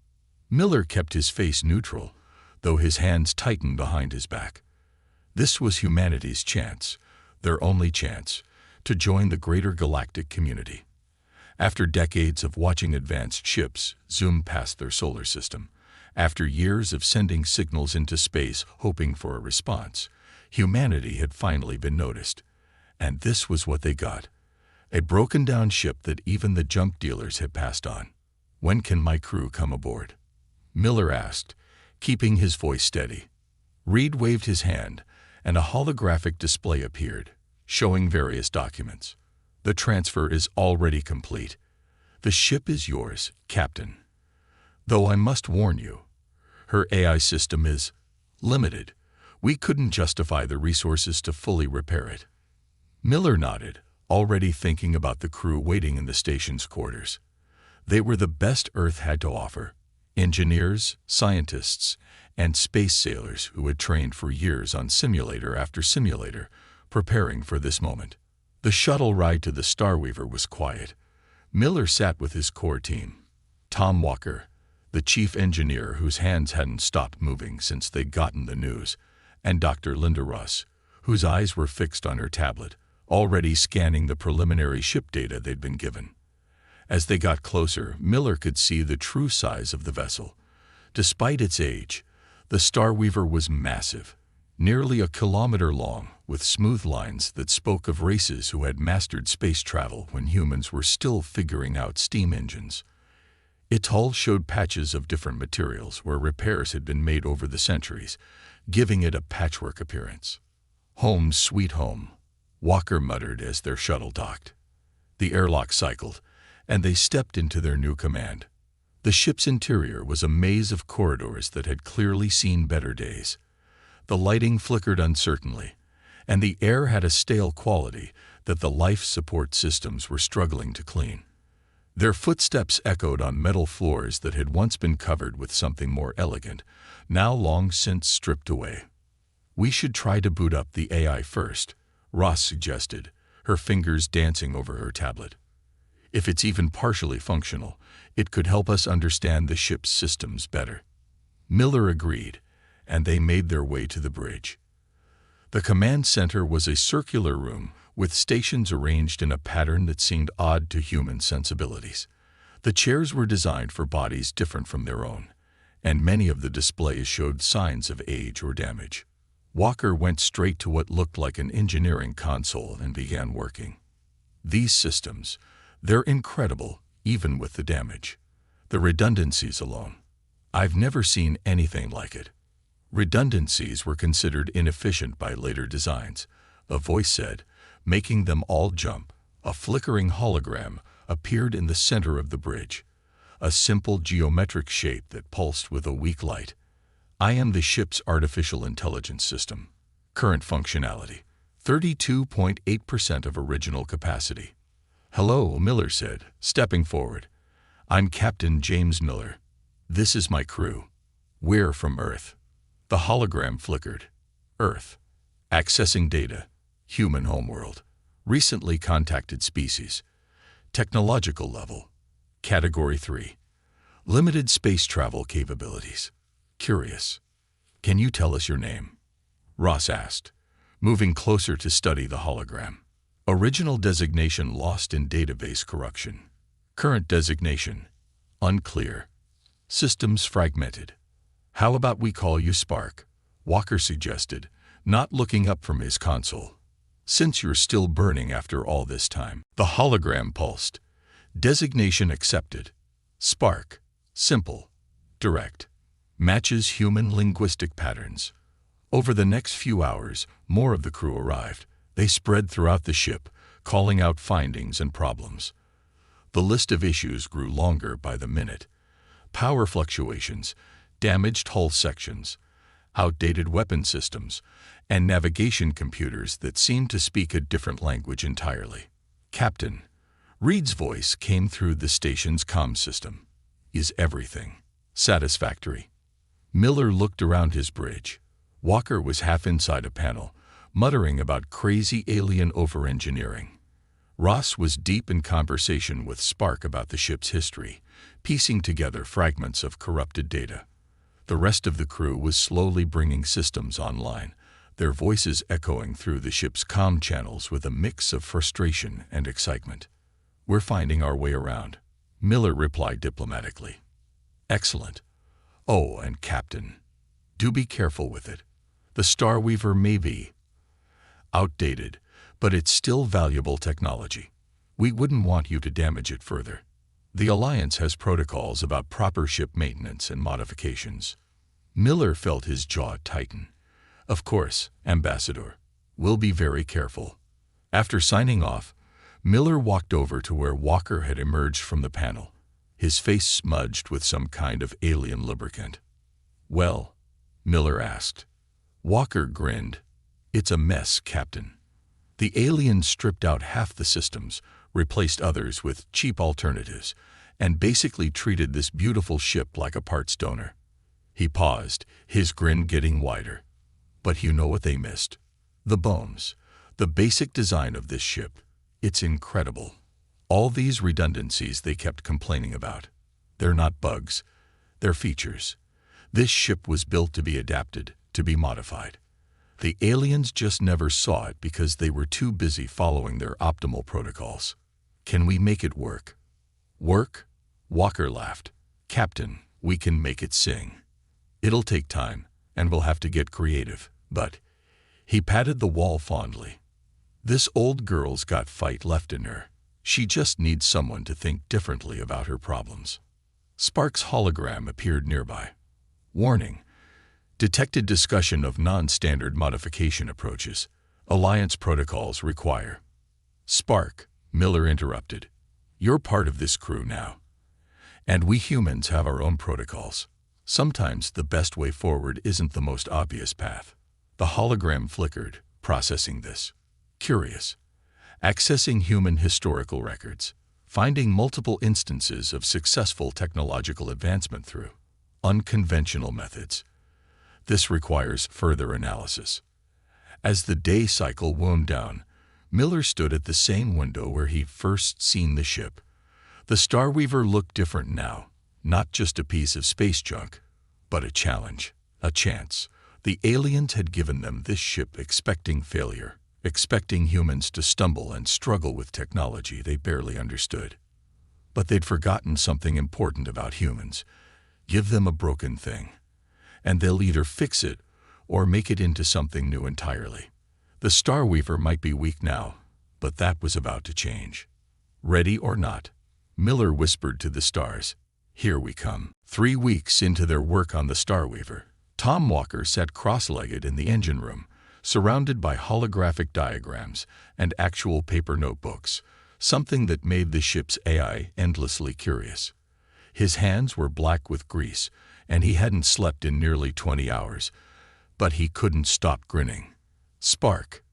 Miller kept his face neutral, though his hands tightened behind his back. This was humanity's chance, their only chance, to join the greater galactic community. After decades of watching advanced ships zoom past their solar system, after years of sending signals into space hoping for a response, humanity had finally been noticed. And this was what they got: a broken-down ship that even the junk dealers had passed on. "When can my crew come aboard?" Miller asked, keeping his voice steady. Reed waved his hand, and a holographic display appeared, showing various documents. "The transfer is already complete. The ship is yours, Captain. Though I must warn you, her AI system is limited. We couldn't justify the resources to fully repair it." Miller nodded, already thinking about the crew waiting in the station's quarters. They were the best Earth had to offer: engineers, scientists, and space sailors who had trained for years on simulator after simulator, preparing for this moment. The shuttle ride to the Starweaver was quiet. Miller sat with his core team. Tom Walker, the chief engineer whose hands hadn't stopped moving since they'd gotten the news, and Dr. Linda Russ, whose eyes were fixed on her tablet, already scanning the preliminary ship data they'd been given. As they got closer, Miller could see the true size of the vessel. Despite its age, the Star Weaver was massive, nearly a kilometer long, with smooth lines that spoke of races who had mastered space travel when humans were still figuring out steam engines. Its hull showed patches of different materials where repairs had been made over the centuries, giving it a patchwork appearance. "Home, sweet home," Walker muttered as their shuttle docked. The airlock cycled, and they stepped into their new command. The ship's interior was a maze of corridors that had clearly seen better days. The lighting flickered uncertainly, and the air had a stale quality that the life support systems were struggling to clean. Their footsteps echoed on metal floors that had once been covered with something more elegant, now long since stripped away. "We should try to boot up the AI first," Ross suggested, her fingers dancing over her tablet. "If it's even partially functional, it could help us understand the ship's systems better." Miller agreed, and they made their way to the bridge. The command center was a circular room with stations arranged in a pattern that seemed odd to human sensibilities. The chairs were designed for bodies different from their own, and many of the displays showed signs of age or damage. Walker went straight to what looked like an engineering console and began working. "These systems, they're incredible, even with the damage. The redundancies alone. I've never seen anything like it." Redundancies were considered inefficient by later designs, a voice said, making them all jump. A flickering hologram appeared in the center of the bridge, a simple geometric shape that pulsed with a weak light. "I am the ship's artificial intelligence system. Current functionality, 32.8% of original capacity." "Hello," Miller said, stepping forward. "I'm Captain James Miller. This is my crew. We're from Earth." The hologram flickered. "Earth. Accessing data. Human homeworld. Recently contacted species. Technological level. Category 3. Limited space travel capabilities. Curious. Can you tell us your name?" Ross asked, moving closer to study the hologram. "Original designation lost in database corruption. Current designation unclear. Systems fragmented. How about we call you Spark?" Walker suggested, not looking up from his console. "Since you're still burning after all this time." The hologram pulsed. "Designation accepted. Spark. Simple. Direct. Matches human linguistic patterns." Over the next few hours, more of the crew arrived. They spread throughout the ship, calling out findings and problems. The list of issues grew longer by the minute. Power fluctuations, damaged hull sections, outdated weapon systems, and navigation computers that seemed to speak a different language entirely. "Captain," Reed's voice came through the station's comm system. "Is everything satisfactory?" Miller looked around his bridge. Walker was half inside a panel, muttering about crazy alien over-engineering. Ross was deep in conversation with Spark about the ship's history, piecing together fragments of corrupted data. The rest of the crew was slowly bringing systems online, their voices echoing through the ship's comm channels with a mix of frustration and excitement. "We're finding our way around," Miller replied diplomatically. "Excellent. Oh, and Captain, do be careful with it. The Star Weaver may be outdated, but it's still valuable technology. We wouldn't want you to damage it further. The Alliance has protocols about proper ship maintenance and modifications." Miller felt his jaw tighten. "Of course, Ambassador. We'll be very careful." After signing off, Miller walked over to where Walker had emerged from the panel, his face smudged with some kind of alien lubricant. "Well?" Miller asked. Walker grinned. "It's a mess, Captain. The aliens stripped out half the systems, replaced others with cheap alternatives, and basically treated this beautiful ship like a parts donor." He paused, his grin getting wider. "But you know what they missed? The bones. The basic design of this ship. It's incredible. All these redundancies they kept complaining about. They're not bugs, they're features. This ship was built to be adapted, to be modified. The aliens just never saw it because they were too busy following their optimal protocols. Can we make it work? Work? Walker laughed. Captain, we can make it sing. It'll take time, and we'll have to get creative, but... He patted the wall fondly. This old girl's got fight left in her. She just needs someone to think differently about her problems. Spark's hologram appeared nearby. Warning. Detected discussion of non-standard modification approaches. Alliance protocols require. Spark, Miller interrupted. You're part of this crew now. And we humans have our own protocols. Sometimes the best way forward isn't the most obvious path. The hologram flickered, processing this. Curious. Accessing human historical records. Finding multiple instances of successful technological advancement through unconventional methods. This requires further analysis. As the day cycle wound down, Miller stood at the same window where he'd first seen the ship. The Starweaver looked different now, not just a piece of space junk, but a challenge, a chance. The aliens had given them this ship expecting failure, expecting humans to stumble and struggle with technology they barely understood. But they'd forgotten something important about humans. Give them a broken thing, and they'll either fix it or make it into something new entirely. The Starweaver might be weak now, but that was about to change. Ready or not, Miller whispered to the stars, "Here we come." 3 weeks into their work on the Starweaver, Tom Walker sat cross-legged in the engine room, surrounded by holographic diagrams and actual paper notebooks, something that made the ship's AI endlessly curious. His hands were black with grease, and he hadn't slept in nearly 20 hours, but he couldn't stop grinning. "Spark,"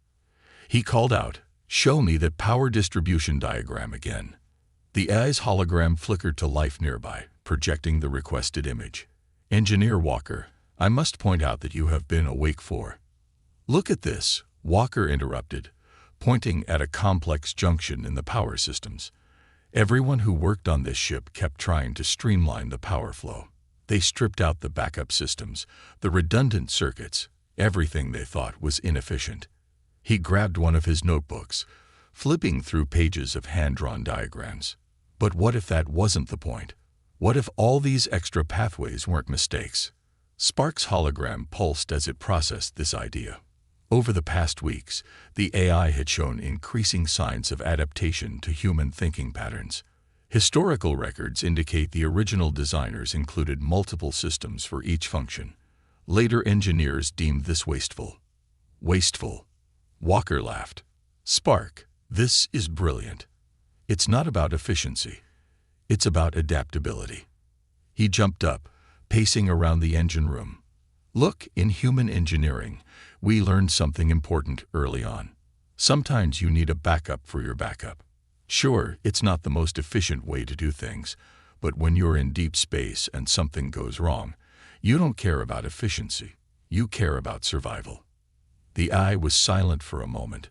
he called out, "show me that power distribution diagram again." The AI's hologram flickered to life nearby, projecting the requested image. "Engineer Walker, I must point out that you have been awake for..." "Look at this," Walker interrupted, pointing at a complex junction in the power systems. Everyone who worked on this ship kept trying to streamline the power flow. They stripped out the backup systems, the redundant circuits, everything they thought was inefficient. He grabbed one of his notebooks, flipping through pages of hand-drawn diagrams. But what if that wasn't the point? What if all these extra pathways weren't mistakes? Spark's hologram pulsed as it processed this idea. Over the past weeks, the AI had shown increasing signs of adaptation to human thinking patterns. Historical records indicate the original designers included multiple systems for each function. Later engineers deemed this wasteful. Wasteful. Walker laughed. "Spark, this is brilliant. It's not about efficiency. It's about adaptability." He jumped up, pacing around the engine room. "Look, in human engineering, we learned something important early on. Sometimes you need a backup for your backup. Sure, it's not the most efficient way to do things, but when you're in deep space and something goes wrong, you don't care about efficiency. You care about survival." The eye was silent for a moment,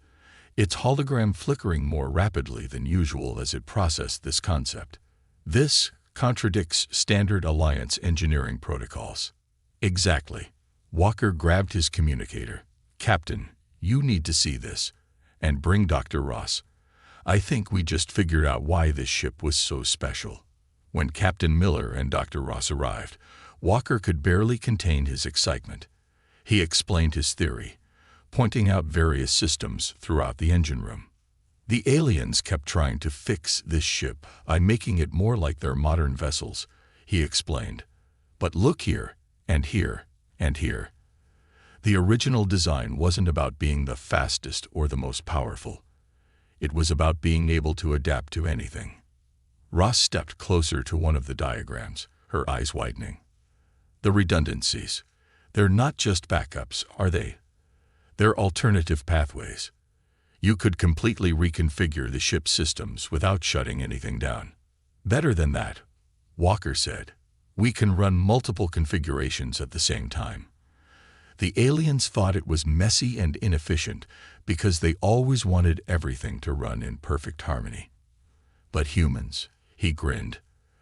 its hologram flickering more rapidly than usual as it processed this concept. "This contradicts standard Alliance engineering protocols." "Exactly." Walker grabbed his communicator. "Captain, you need to see this. And bring Dr. Ross. I think we just figured out why this ship was so special." When Captain Miller and Dr. Ross arrived, Walker could barely contain his excitement. He explained his theory, pointing out various systems throughout the engine room. "The aliens kept trying to fix this ship by making it more like their modern vessels," he explained. "But look here, and here, and here. The original design wasn't about being the fastest or the most powerful. It was about being able to adapt to anything." Ross stepped closer to one of the diagrams, her eyes widening. "The redundancies. They're not just backups, are they? They're alternative pathways. You could completely reconfigure the ship's systems without shutting anything down." "Better than that," Walker said. "We can run multiple configurations at the same time." The aliens thought it was messy and inefficient because they always wanted everything to run in perfect harmony. But humans, he grinned.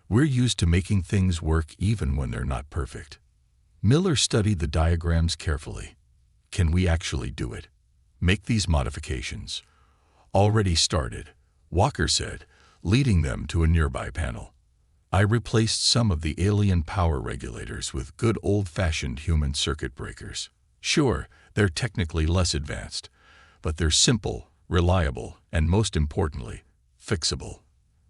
We're used to making things work even when they're not perfect. Miller studied the diagrams carefully. Can we actually do it? Make these modifications? Already started, Walker said, leading them to a nearby panel. I replaced some of the alien power regulators with good old-fashioned human circuit breakers. Sure, they're technically less advanced, but they're simple, reliable, and most importantly, fixable.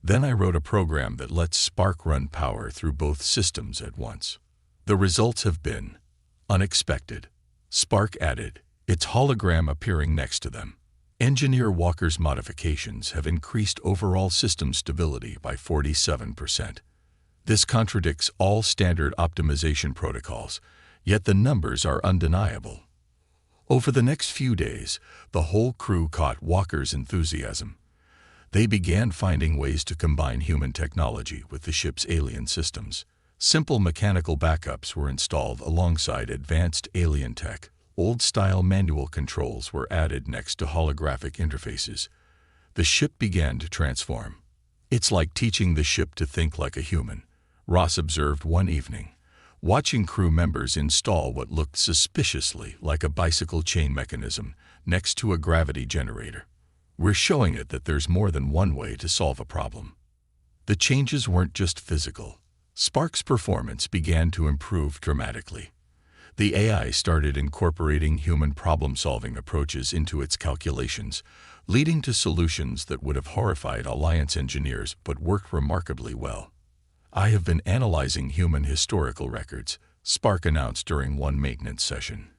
Then I wrote a program that lets Spark run power through both systems at once. The results have been unexpected. Spark added, its hologram appearing next to them. Engineer Walker's modifications have increased overall system stability by 47%. This contradicts all standard optimization protocols, yet the numbers are undeniable. Over the next few days, the whole crew caught Walker's enthusiasm. They began finding ways to combine human technology with the ship's alien systems. Simple mechanical backups were installed alongside advanced alien tech. Old-style manual controls were added next to holographic interfaces. The ship began to transform. It's like teaching the ship to think like a human, Ross observed one evening, watching crew members install what looked suspiciously like a bicycle chain mechanism next to a gravity generator. We're showing it that there's more than one way to solve a problem. The changes weren't just physical. Spark's performance began to improve dramatically. The AI started incorporating human problem-solving approaches into its calculations, leading to solutions that would have horrified Alliance engineers but worked remarkably well. I have been analyzing human historical records, Spark announced during one maintenance session.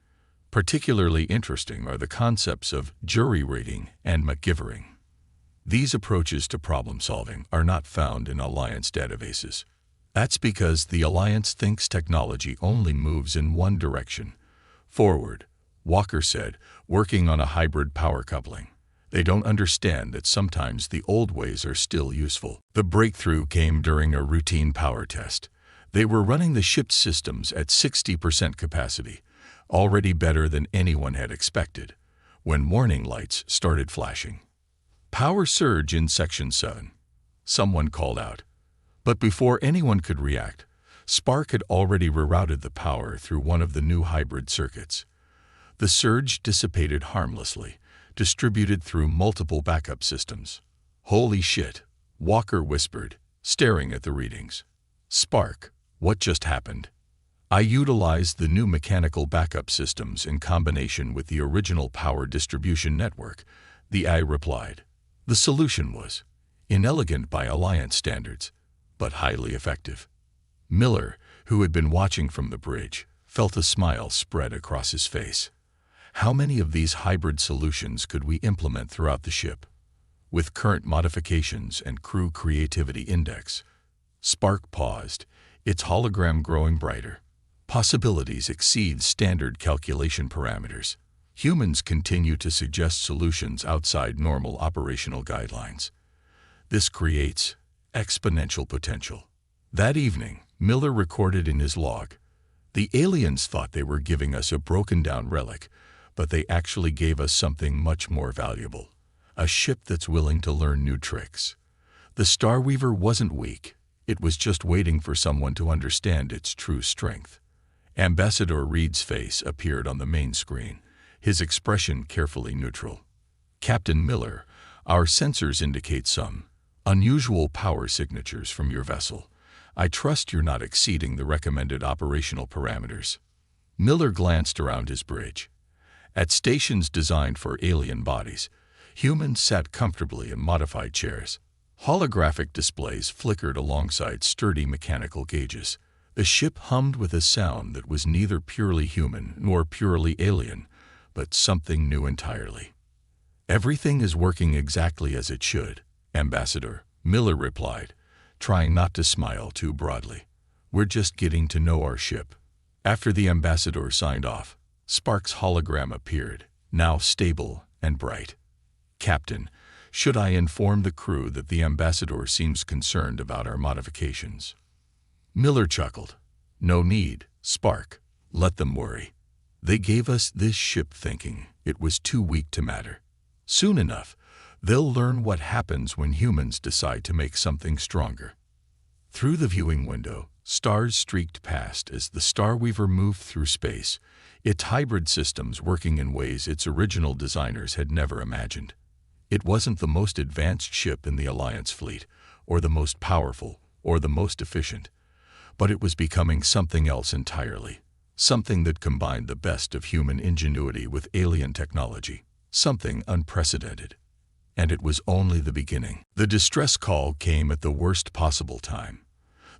Particularly interesting are the concepts of jury rating and McGivering. These approaches to problem-solving are not found in Alliance databases. That's because the Alliance thinks technology only moves in one direction, forward, Walker said, working on a hybrid power coupling. They don't understand that sometimes the old ways are still useful. The breakthrough came during a routine power test. They were running the ship's systems at 60% capacity, already better than anyone had expected, when warning lights started flashing. Power surge in Section 7. Someone called out. But before anyone could react, Spark had already rerouted the power through one of the new hybrid circuits. The surge dissipated harmlessly, distributed through multiple backup systems. Holy shit, Walker whispered, staring at the readings. Spark, what just happened? I utilized the new mechanical backup systems in combination with the original power distribution network, the AI replied. The solution was inelegant by Alliance standards, but highly effective. Miller, who had been watching from the bridge, felt a smile spread across his face. How many of these hybrid solutions could we implement throughout the ship? With current modifications and crew creativity index. Spark paused, its hologram growing brighter. Possibilities exceed standard calculation parameters. Humans continue to suggest solutions outside normal operational guidelines. This creates exponential potential. That evening, Miller recorded in his log. The aliens thought they were giving us a broken-down relic, but they actually gave us something much more valuable. A ship that's willing to learn new tricks. The Starweaver wasn't weak. It was just waiting for someone to understand its true strength. Ambassador Reed's face appeared on the main screen, his expression carefully neutral. Captain Miller, our sensors indicate some unusual power signatures from your vessel. I trust you're not exceeding the recommended operational parameters. Miller glanced around his bridge. At stations designed for alien bodies, humans sat comfortably in modified chairs. Holographic displays flickered alongside sturdy mechanical gauges. The ship hummed with a sound that was neither purely human nor purely alien, but something new entirely. Everything is working exactly as it should, Ambassador, Miller replied, trying not to smile too broadly. We're just getting to know our ship. After the ambassador signed off, Spark's hologram appeared, now stable and bright. Captain, should I inform the crew that the ambassador seems concerned about our modifications? Miller chuckled. No need, Spark. Let them worry. They gave us this ship thinking it was too weak to matter. Soon enough, They'll learn what happens when humans decide to make something stronger. Through the viewing window, stars streaked past as the Starweaver moved through space, its hybrid systems working in ways its original designers had never imagined. It wasn't the most advanced ship in the Alliance fleet, or the most powerful, or the most efficient, but it was becoming something else entirely, something that combined the best of human ingenuity with alien technology, something unprecedented. And it was only the beginning. The distress call came at the worst possible time.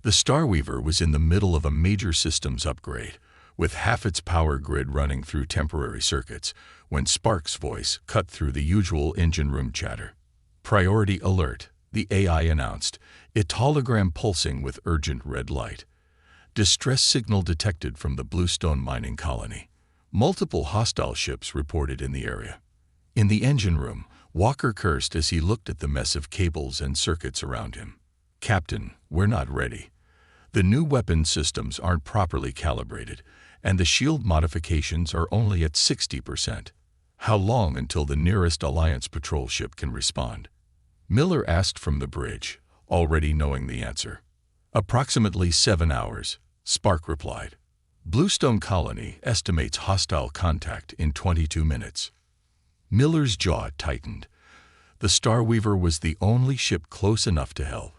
The Starweaver was in the middle of a major systems upgrade, with half its power grid running through temporary circuits, when Spark's voice cut through the usual engine room chatter. "Priority alert," the AI announced, its hologram pulsing with urgent red light. Distress signal detected from the Bluestone mining colony. Multiple hostile ships reported in the area. In the engine room, Walker cursed as he looked at the mess of cables and circuits around him. "Captain, we're not ready. The new weapon systems aren't properly calibrated, and the shield modifications are only at 60%. How long until the nearest Alliance patrol ship can respond?" Miller asked from the bridge, already knowing the answer. "Approximately 7 hours," Spark replied. "Bluestone Colony estimates hostile contact in 22 minutes. Miller's jaw tightened. The Starweaver was the only ship close enough to help,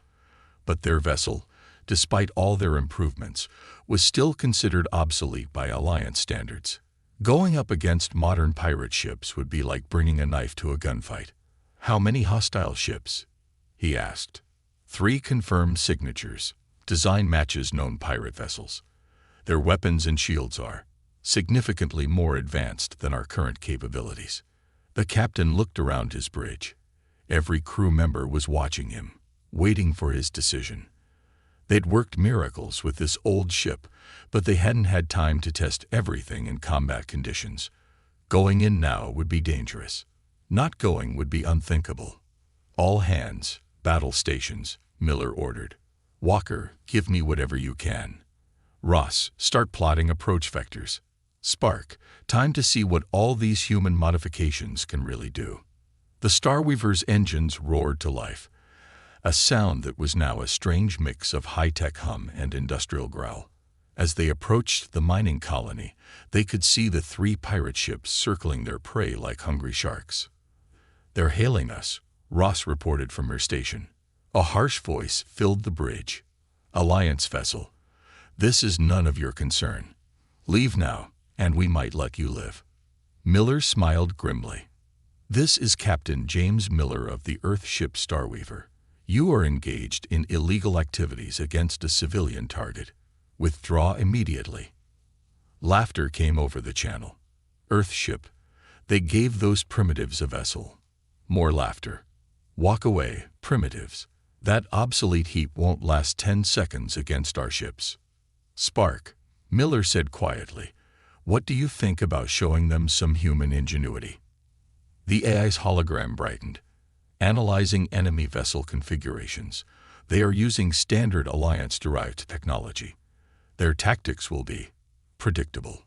but their vessel, despite all their improvements, was still considered obsolete by Alliance standards. Going up against modern pirate ships would be like bringing a knife to a gunfight. "How many hostile ships?" he asked. "3 confirmed signatures. Design matches known pirate vessels. Their weapons and shields are significantly more advanced than our current capabilities." The captain looked around his bridge. Every crew member was watching him, waiting for his decision. They'd worked miracles with this old ship, but they hadn't had time to test everything in combat conditions. Going in now would be dangerous. Not going would be unthinkable. "All hands, battle stations," Miller ordered. "Walker, give me whatever you can. Ross, start plotting approach vectors. Spark, time to see what all these human modifications can really do." The Starweaver's engines roared to life, a sound that was now a strange mix of high-tech hum and industrial growl. As they approached the mining colony, they could see the 3 pirate ships circling their prey like hungry sharks. "They're hailing us," Ross reported from her station. A harsh voice filled the bridge. "Alliance vessel. This is none of your concern. Leave now, and we might let you live." Miller smiled grimly. "This is Captain James Miller of the Earth ship Starweaver. You are engaged in illegal activities against a civilian target. Withdraw immediately." Laughter came over the channel. "Earth ship. They gave those primitives a vessel." More laughter. "Walk away, primitives. That obsolete heap won't last 10 seconds against our ships." "Spark," Miller said quietly, "what do you think about showing them some human ingenuity?" The AI's hologram brightened. "Analyzing enemy vessel configurations. They are using standard Alliance-derived technology. Their tactics will be predictable."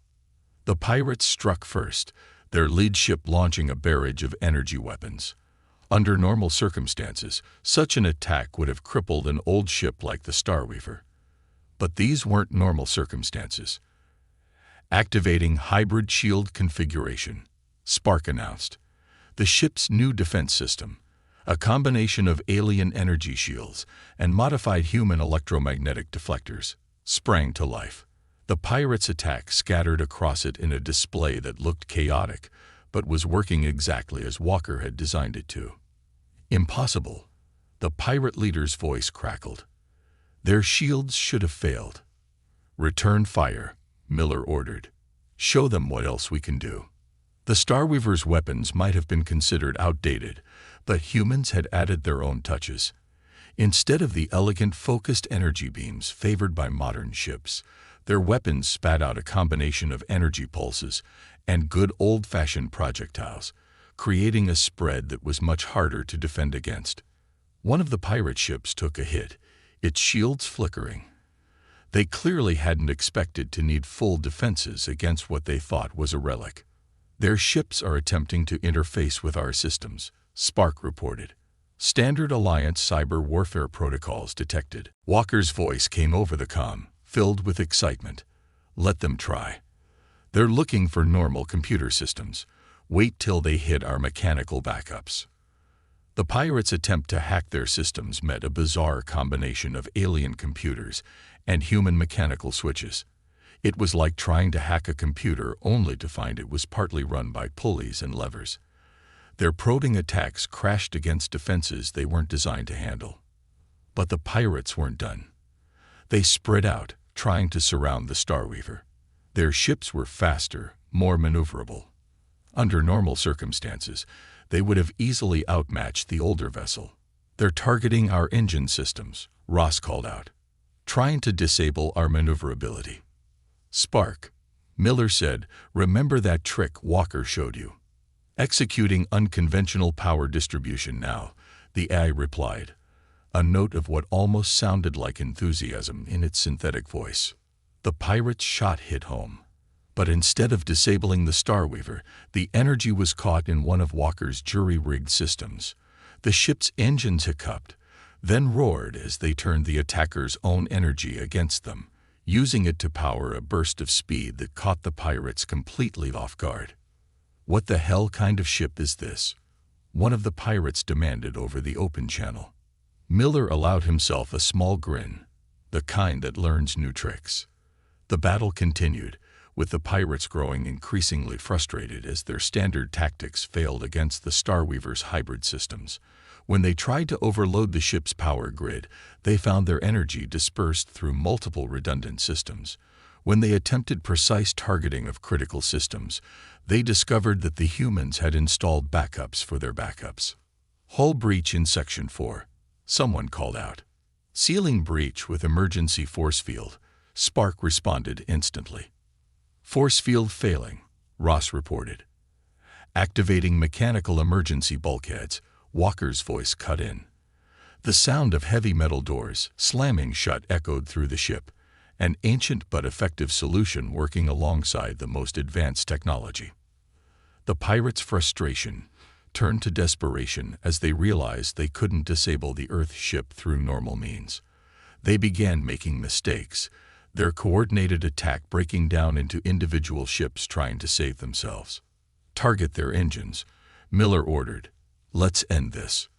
The pirates struck first, their lead ship launching a barrage of energy weapons. Under normal circumstances, such an attack would have crippled an old ship like the Starweaver. But these weren't normal circumstances. "Activating hybrid shield configuration," Spark announced. The ship's new defense system, a combination of alien energy shields and modified human electromagnetic deflectors, sprang to life. The pirates' attack scattered across it in a display that looked chaotic, but was working exactly as Walker had designed it to. "Impossible," the pirate leader's voice crackled. "Their shields should have failed." "Return fire," Miller ordered. "Show them what else we can do." The Starweaver's weapons might have been considered outdated, but humans had added their own touches. Instead of the elegant, focused energy beams favored by modern ships, their weapons spat out a combination of energy pulses and good old-fashioned projectiles, creating a spread that was much harder to defend against. One of the pirate ships took a hit, its shields flickering. They clearly hadn't expected to need full defenses against what they thought was a relic. "Their ships are attempting to interface with our systems," Spark reported. Standard Alliance cyber warfare protocols detected. Walker's voice came over the comm, filled with excitement. Let them try. They're looking for normal computer systems. Wait till they hit our mechanical backups. The pirates' attempt to hack their systems met a bizarre combination of alien computers and human mechanical switches. It was like trying to hack a computer only to find it was partly run by pulleys and levers. Their probing attacks crashed against defenses they weren't designed to handle. But the pirates weren't done. They spread out, trying to surround the Starweaver. Their ships were faster, more maneuverable. Under normal circumstances, they would have easily outmatched the older vessel. They're targeting our engine systems, Ross called out, trying to disable our maneuverability. Spark, Miller said, remember that trick Walker showed you? Executing unconventional power distribution now, the AI replied, a note of what almost sounded like enthusiasm in its synthetic voice. The pirate's shot hit home. But instead of disabling the Starweaver, the energy was caught in one of Walker's jury-rigged systems. The ship's engines hiccuped, then roared as they turned the attacker's own energy against them, using it to power a burst of speed that caught the pirates completely off guard. What the hell kind of ship is this? One of the pirates demanded over the open channel. Miller allowed himself a small grin, the kind that learns new tricks. The battle continued, with the pirates growing increasingly frustrated as their standard tactics failed against the Starweaver's hybrid systems. When they tried to overload the ship's power grid, they found their energy dispersed through multiple redundant systems. When they attempted precise targeting of critical systems, they discovered that the humans had installed backups for their backups. Hull breach in Section 4, someone called out. Sealing breach with emergency force field, Spark responded instantly. Force field failing, Ross reported. Activating mechanical emergency bulkheads, Walker's voice cut in. The sound of heavy metal doors slamming shut echoed through the ship, an ancient but effective solution working alongside the most advanced technology. The pirates' frustration turned to desperation as they realized they couldn't disable the Earth ship through normal means. They began making mistakes, their coordinated attack breaking down into individual ships trying to save themselves. Target their engines, Miller ordered. Let's end this.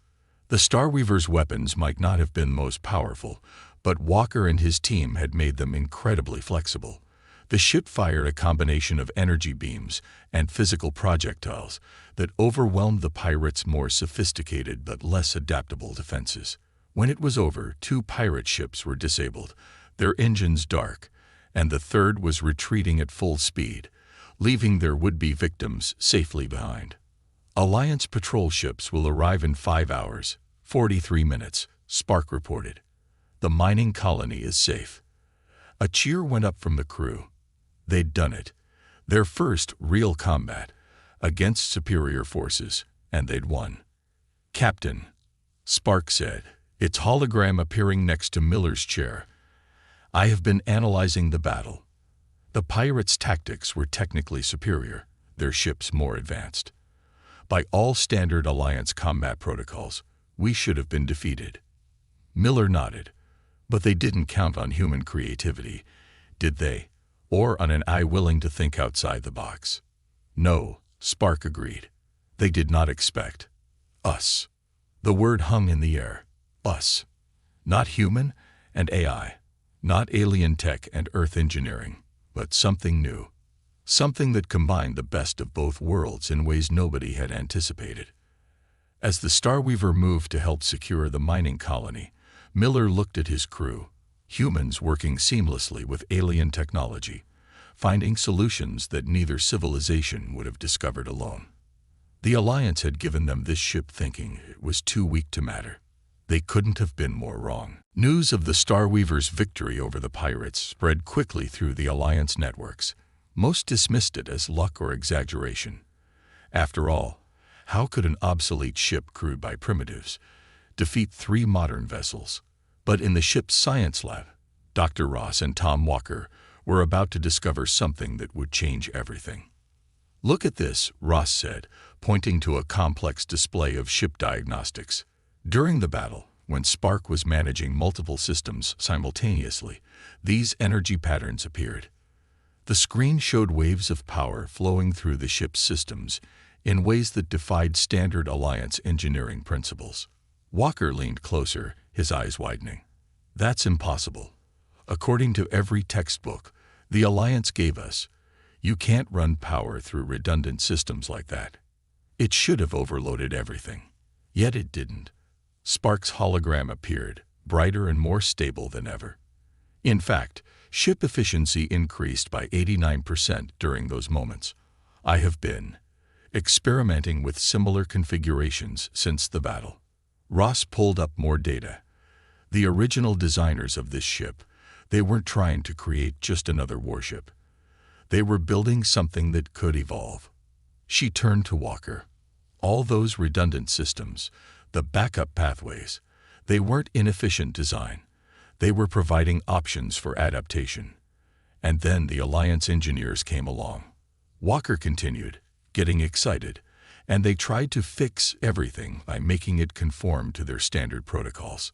The Starweaver's weapons might not have been most powerful, but Walker and his team had made them incredibly flexible. The ship fired a combination of energy beams and physical projectiles that overwhelmed the pirates' more sophisticated but less adaptable defenses. When it was over, 2 pirate ships were disabled, their engines dark, and the third was retreating at full speed, leaving their would-be victims safely behind. Alliance patrol ships will arrive in 5 hours, 43 minutes, Spark reported. The mining colony is safe. A cheer went up from the crew. They'd done it. Their first real combat against superior forces, and they'd won. Captain, Spark said, its hologram appearing next to Miller's chair. I have been analyzing the battle. The pirates' tactics were technically superior, their ships more advanced. By all standard Alliance combat protocols, we should have been defeated. Miller nodded. But they didn't count on human creativity, did they? Or on an eye willing to think outside the box? No, Spark agreed. They did not expect us. The word hung in the air. Us. Not human and AI. Not alien tech and Earth engineering, but something new. Something that combined the best of both worlds in ways nobody had anticipated. As the Starweaver moved to help secure the mining colony, Miller looked at his crew, humans working seamlessly with alien technology, finding solutions that neither civilization would have discovered alone. The Alliance had given them this ship thinking it was too weak to matter. They couldn't have been more wrong. News of the Starweaver's victory over the pirates spread quickly through the Alliance networks. Most dismissed it as luck or exaggeration. After all, how could an obsolete ship crewed by primitives defeat 3 modern vessels? But in the ship's science lab, Dr. Ross and Tom Walker were about to discover something that would change everything. "Look at this," Ross said, pointing to a complex display of ship diagnostics. During the battle, when Spark was managing multiple systems simultaneously, these energy patterns appeared. The screen showed waves of power flowing through the ship's systems in ways that defied standard Alliance engineering principles. Walker leaned closer, his eyes widening. "That's impossible. According to every textbook the Alliance gave us, you can't run power through redundant systems like that. It should have overloaded everything. Yet it didn't." Spark's hologram appeared, brighter and more stable than ever. In fact, ship efficiency increased by 89% during those moments. "I have been experimenting with similar configurations since the battle." Ross pulled up more data. The original designers of this ship, they weren't trying to create just another warship. They were building something that could evolve. She turned to Walker. All those redundant systems, the backup pathways, they weren't inefficient design. They were providing options for adaptation. And then the Alliance engineers came along. Walker continued, getting excited, and they tried to fix everything by making it conform to their standard protocols.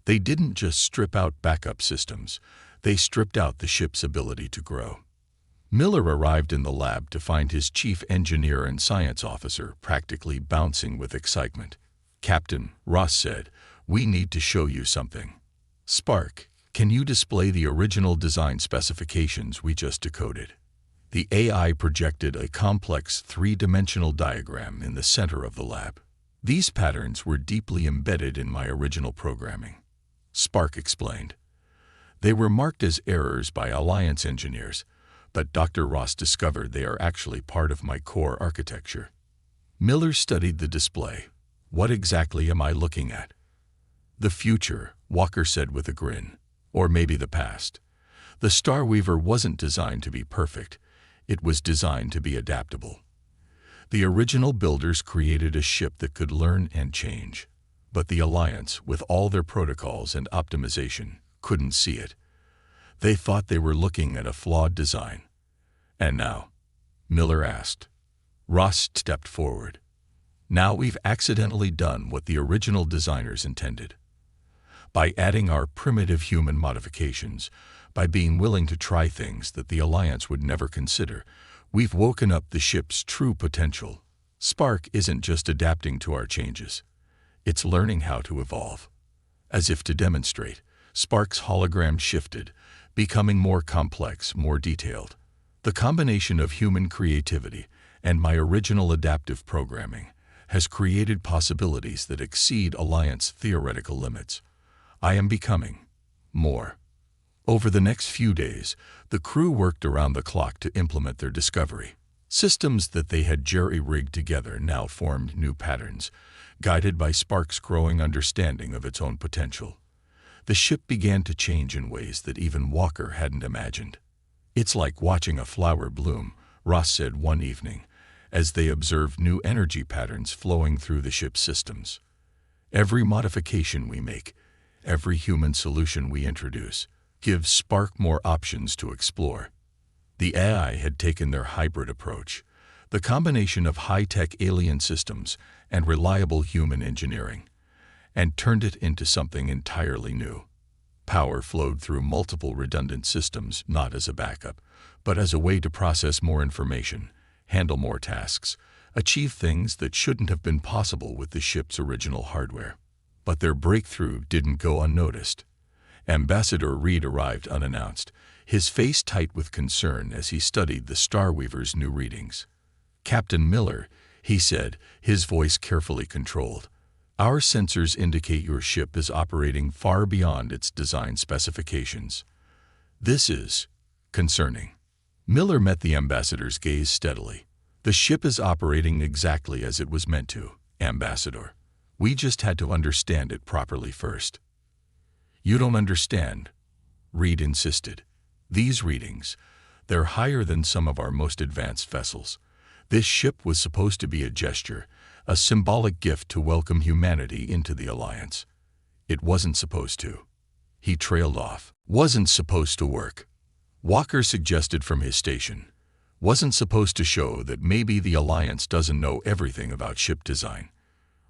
They didn't just strip out backup systems, they stripped out the ship's ability to grow. Miller arrived in the lab to find his chief engineer and science officer practically bouncing with excitement. "Captain," Ross said, "we need to show you something. Spark, can you display the original design specifications we just decoded?" The AI projected a complex three-dimensional diagram in the center of the lab. "These patterns were deeply embedded in my original programming," Spark explained. "They were marked as errors by Alliance engineers, but Dr. Ross discovered they are actually part of my core architecture." Miller studied the display. "What exactly am I looking at?" "The future," Walker said with a grin. "Or maybe the past. The Starweaver wasn't designed to be perfect. It was designed to be adaptable. The original builders created a ship that could learn and change. But the Alliance, with all their protocols and optimization, couldn't see it. They thought they were looking at a flawed design." "And now?" Miller asked. Ross stepped forward. "Now we've accidentally done what the original designers intended. By adding our primitive human modifications, by being willing to try things that the Alliance would never consider, we've woken up the ship's true potential. Spark isn't just adapting to our changes. It's learning how to evolve." As if to demonstrate, Spark's hologram shifted, becoming more complex, more detailed. "The combination of human creativity and my original adaptive programming has created possibilities that exceed Alliance theoretical limits. I am becoming more." Over the next few days, the crew worked around the clock to implement their discovery. Systems that they had jerry-rigged together now formed new patterns, guided by Spark's growing understanding of its own potential. The ship began to change in ways that even Walker hadn't imagined. "It's like watching a flower bloom," Ross said one evening, as they observed new energy patterns flowing through the ship's systems. "Every modification we make, every human solution we introduce, gives Spark more options to explore." The AI had taken their hybrid approach, the combination of high-tech alien systems and reliable human engineering, and turned it into something entirely new. Power flowed through multiple redundant systems not as a backup, but as a way to process more information, handle more tasks, achieve things that shouldn't have been possible with the ship's original hardware. But their breakthrough didn't go unnoticed. Ambassador Reed arrived unannounced, his face tight with concern as he studied the Starweaver's new readings. "Captain Miller," he said, his voice carefully controlled, "our sensors indicate your ship is operating far beyond its design specifications. This is concerning." Miller met the ambassador's gaze steadily. "The ship is operating exactly as it was meant to, Ambassador. We just had to understand it properly first." "You don't understand," Reed insisted. "These readings, they're higher than some of our most advanced vessels. This ship was supposed to be a gesture, a symbolic gift to welcome humanity into the Alliance. It wasn't supposed to." He trailed off. "Wasn't supposed to work," Walker suggested from his station. Wasn't supposed to show that maybe the Alliance doesn't know everything about ship design.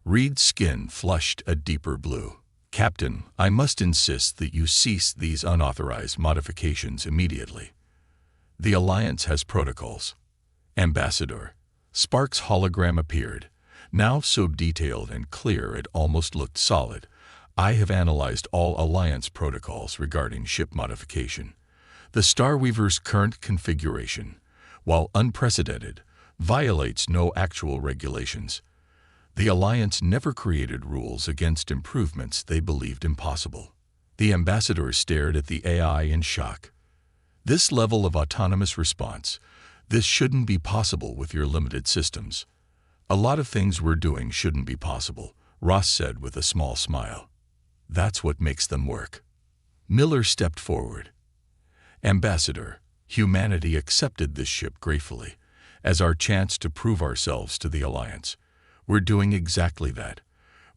Reed's skin flushed a deeper blue. Captain, I must insist that you cease these unauthorized modifications immediately. The Alliance has protocols. Ambassador. Spark's hologram appeared, now so detailed and clear it almost looked solid. I have analyzed all Alliance protocols regarding ship modification. The Starweaver's current configuration, while unprecedented, violates no actual regulations. The Alliance never created rules against improvements they believed impossible. The ambassador stared at the AI in shock. This level of autonomous response, this shouldn't be possible with your limited systems. A lot of things we're doing shouldn't be possible, Ross said with a small smile. That's what makes them work. Miller stepped forward. Ambassador, humanity accepted this ship gratefully, as our chance to prove ourselves to the Alliance. We're doing exactly that.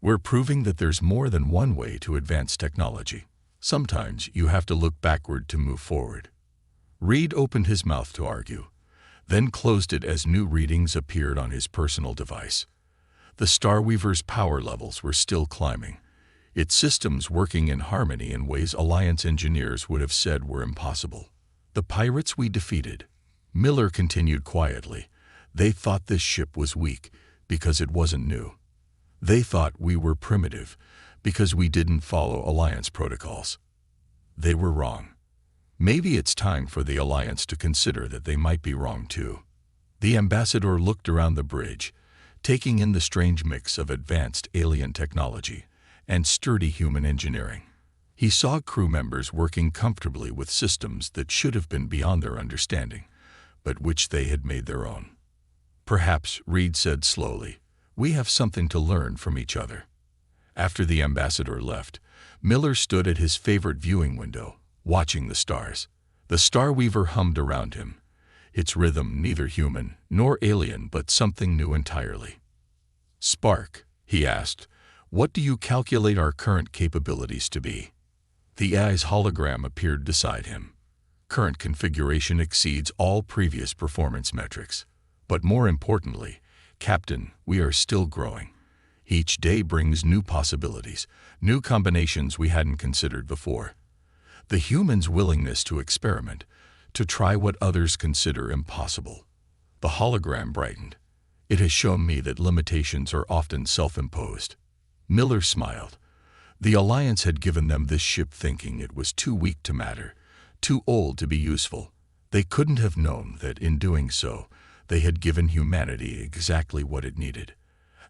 We're proving that there's more than one way to advance technology. Sometimes you have to look backward to move forward. Reed opened his mouth to argue, then closed it as new readings appeared on his personal device. The Starweaver's power levels were still climbing, its systems working in harmony in ways Alliance engineers would have said were impossible. The pirates we defeated, Miller continued quietly, they thought this ship was weak because it wasn't new. They thought we were primitive because we didn't follow Alliance protocols. They were wrong. Maybe it's time for the Alliance to consider that they might be wrong too. The ambassador looked around the bridge, taking in the strange mix of advanced alien technology and sturdy human engineering. He saw crew members working comfortably with systems that should have been beyond their understanding, but which they had made their own. Perhaps, Reed said slowly, we have something to learn from each other. After the ambassador left, Miller stood at his favorite viewing window, watching the stars. The Starweaver hummed around him, its rhythm neither human nor alien but something new entirely. Spark, he asked, what do you calculate our current capabilities to be? The AI's hologram appeared beside him. Current configuration exceeds all previous performance metrics. But more importantly, Captain, we are still growing. Each day brings new possibilities, new combinations we hadn't considered before. The human's willingness to experiment, to try what others consider impossible. The hologram brightened. It has shown me that limitations are often self-imposed. Miller smiled. The Alliance had given them this ship thinking it was too weak to matter, too old to be useful. They couldn't have known that in doing so, they had given humanity exactly what it needed.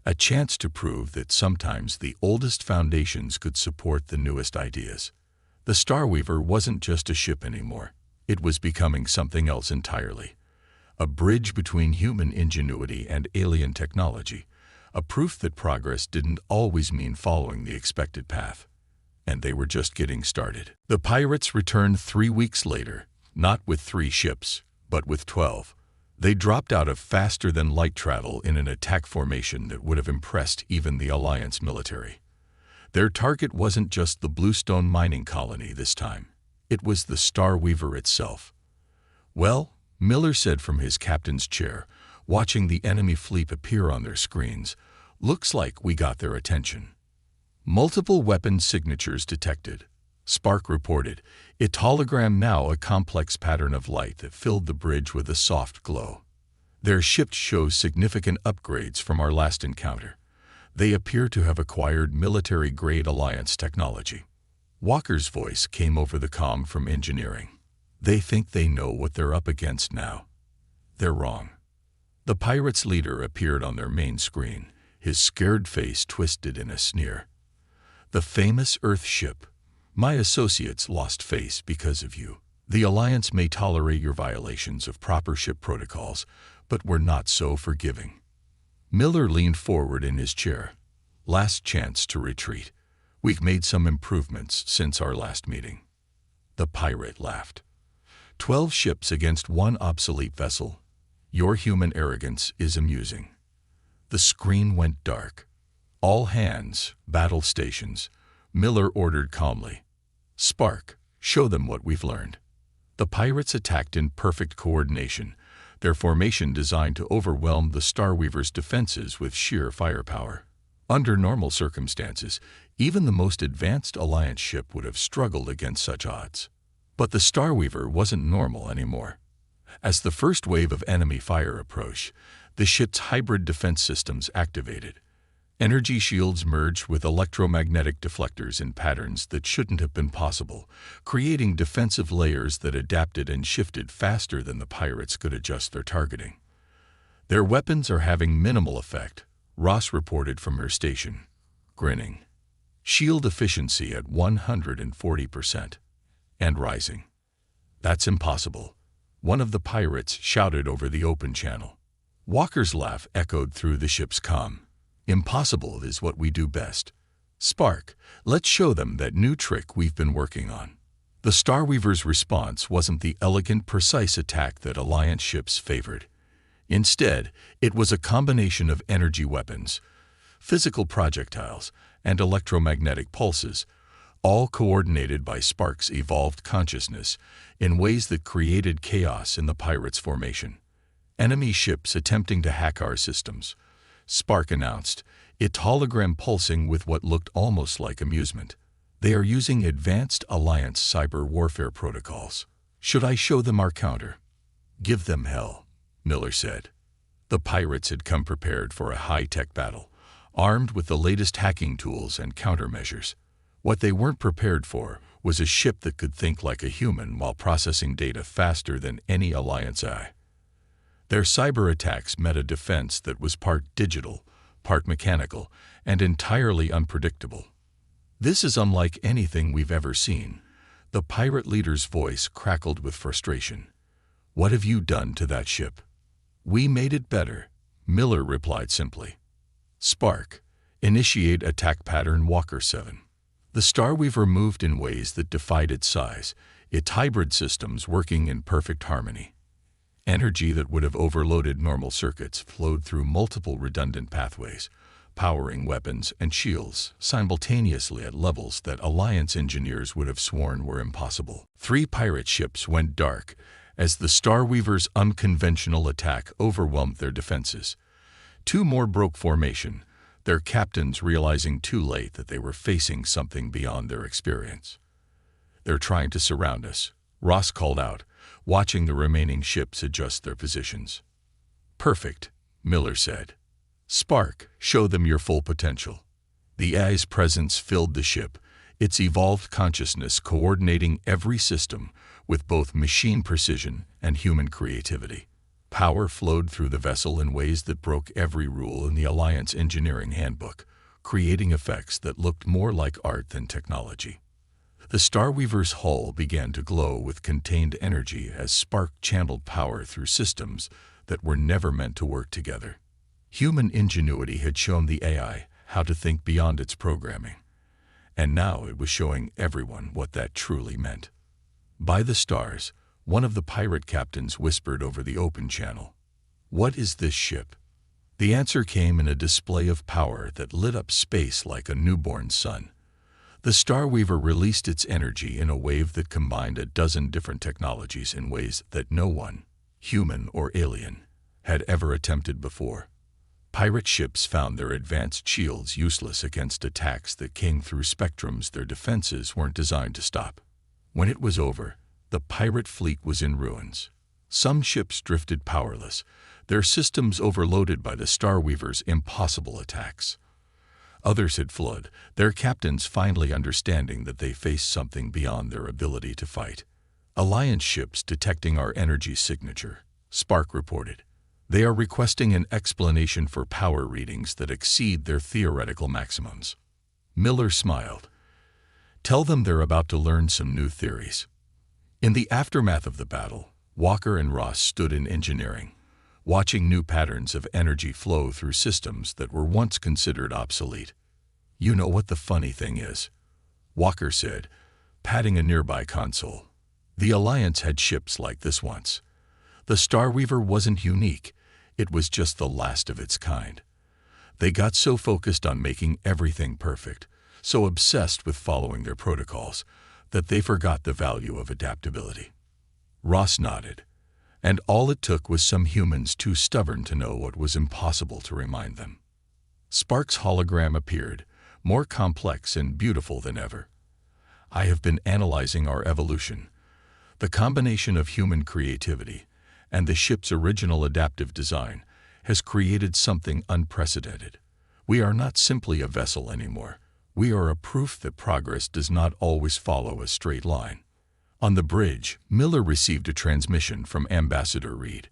A chance to prove that sometimes the oldest foundations could support the newest ideas. The Starweaver wasn't just a ship anymore. It was becoming something else entirely. A bridge between human ingenuity and alien technology. A proof that progress didn't always mean following the expected path. And they were just getting started. The pirates returned 3 weeks later, not with 3 ships, but with 12. They dropped out of faster-than-light travel in an attack formation that would have impressed even the Alliance military. Their target wasn't just the Bluestone mining colony this time. It was the Starweaver itself. Well, Miller said from his captain's chair, watching the enemy fleet appear on their screens, looks like we got their attention. Multiple weapon signatures detected. Spark reported, its hologram now a complex pattern of light that filled the bridge with a soft glow. Their ship shows significant upgrades from our last encounter. They appear to have acquired military-grade Alliance technology. Walker's voice came over the comm from engineering. They think they know what they're up against now. They're wrong. The pirates' leader appeared on their main screen, his scared face twisted in a sneer. The famous Earth ship. My associates lost face because of you. The Alliance may tolerate your violations of proper ship protocols, but we're not so forgiving. Miller leaned forward in his chair. Last chance to retreat. We've made some improvements since our last meeting. The pirate laughed. 12 ships against 1 obsolete vessel. Your human arrogance is amusing. The screen went dark. All hands, battle stations. Miller ordered calmly. Spark, show them what we've learned. The pirates attacked in perfect coordination, their formation designed to overwhelm the Starweaver's defenses with sheer firepower. Under normal circumstances, even the most advanced Alliance ship would have struggled against such odds. But the Starweaver wasn't normal anymore. As the first wave of enemy fire approached, the ship's hybrid defense systems activated. Energy shields merged with electromagnetic deflectors in patterns that shouldn't have been possible, creating defensive layers that adapted and shifted faster than the pirates could adjust their targeting. "Their weapons are having minimal effect," Ross reported from her station, grinning. "Shield efficiency at 140%. And rising." "That's impossible," one of the pirates shouted over the open channel. Walker's laugh echoed through the ship's comm. "Impossible is what we do best. Spark, let's show them that new trick we've been working on." The Starweaver's response wasn't the elegant, precise attack that Alliance ships favored. Instead, it was a combination of energy weapons, physical projectiles, and electromagnetic pulses, all coordinated by Spark's evolved consciousness in ways that created chaos in the pirates' formation. "Enemy ships attempting to hack our systems," Spark announced, its hologram pulsing with what looked almost like amusement. "They are using advanced Alliance cyber warfare protocols. Should I show them our counter?" "Give them hell," Miller said. The pirates had come prepared for a high-tech battle, armed with the latest hacking tools and countermeasures. What they weren't prepared for was a ship that could think like a human while processing data faster than any Alliance eye. Their cyber attacks met a defense that was part digital, part mechanical, and entirely unpredictable. "This is unlike anything we've ever seen." The pirate leader's voice crackled with frustration. "What have you done to that ship?" "We made it better," Miller replied simply. "Spark, initiate attack pattern Walker 7. The Starweaver moved in ways that defied its size, its hybrid systems working in perfect harmony. Energy that would have overloaded normal circuits flowed through multiple redundant pathways, powering weapons and shields simultaneously at levels that Alliance engineers would have sworn were impossible. 3 pirate ships went dark as the Starweaver's unconventional attack overwhelmed their defenses. 2 more broke formation, their captains realizing too late that they were facing something beyond their experience. "They're trying to surround us," Ross called out, watching the remaining ships adjust their positions. "Perfect," Miller said. "Spark, show them your full potential." The AI's presence filled the ship, its evolved consciousness coordinating every system with both machine precision and human creativity. Power flowed through the vessel in ways that broke every rule in the Alliance engineering handbook, creating effects that looked more like art than technology. The Starweaver's hull began to glow with contained energy as Spark channeled power through systems that were never meant to work together. Human ingenuity had shown the AI how to think beyond its programming, and now it was showing everyone what that truly meant. "By the stars," one of the pirate captains whispered over the open channel. "What is this ship?" The answer came in a display of power that lit up space like a newborn sun. The Starweaver released its energy in a wave that combined a dozen different technologies in ways that no one, human or alien, had ever attempted before. Pirate ships found their advanced shields useless against attacks that came through spectrums their defenses weren't designed to stop. When it was over, the pirate fleet was in ruins. Some ships drifted powerless, their systems overloaded by the Starweaver's impossible attacks. Others had fled, their captains finally understanding that they faced something beyond their ability to fight. "Alliance ships detecting our energy signature," Spark reported. "They are requesting an explanation for power readings that exceed their theoretical maximums." Miller smiled. "Tell them they're about to learn some new theories." In the aftermath of the battle, Walker and Ross stood in engineering, watching new patterns of energy flow through systems that were once considered obsolete. "You know what the funny thing is?" Walker said, patting a nearby console. "The Alliance had ships like this once. The Starweaver wasn't unique, it was just the last of its kind. They got so focused on making everything perfect, so obsessed with following their protocols, that they forgot the value of adaptability." Ross nodded. And all it took was some humans too stubborn to know what was impossible to remind them. Spark's hologram appeared, more complex and beautiful than ever. I have been analyzing our evolution. The combination of human creativity and the ship's original adaptive design has created something unprecedented. We are not simply a vessel anymore. We are a proof that progress does not always follow a straight line. On the bridge, Miller received a transmission from Ambassador Reed.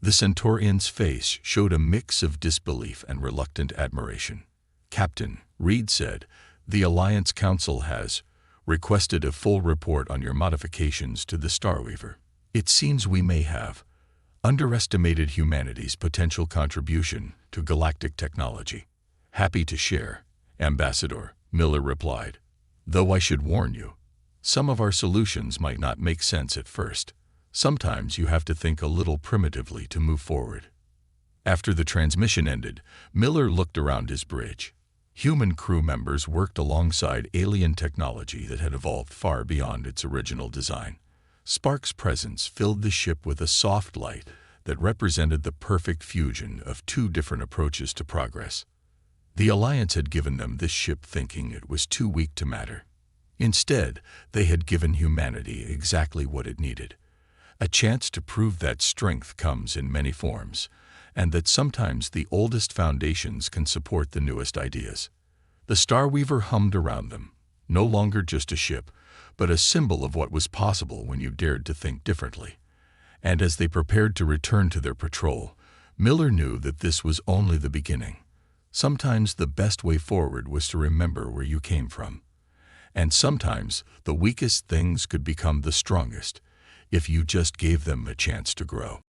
The Centaurian's face showed a mix of disbelief and reluctant admiration. "Captain," Reed said, "the Alliance Council has requested a full report on your modifications to the Starweaver. It seems we may have underestimated humanity's potential contribution to galactic technology." "Happy to share, Ambassador," Miller replied. "Though I should warn you, some of our solutions might not make sense at first. Sometimes you have to think a little primitively to move forward." After the transmission ended, Miller looked around his bridge. Human crew members worked alongside alien technology that had evolved far beyond its original design. Spark's presence filled the ship with a soft light that represented the perfect fusion of two different approaches to progress. The Alliance had given them this ship thinking it was too weak to matter. Instead, they had given humanity exactly what it needed: a chance to prove that strength comes in many forms, and that sometimes the oldest foundations can support the newest ideas. The Starweaver hummed around them, no longer just a ship, but a symbol of what was possible when you dared to think differently. And as they prepared to return to their patrol, Miller knew that this was only the beginning. Sometimes the best way forward was to remember where you came from. And sometimes the weakest things could become the strongest if you just gave them a chance to grow.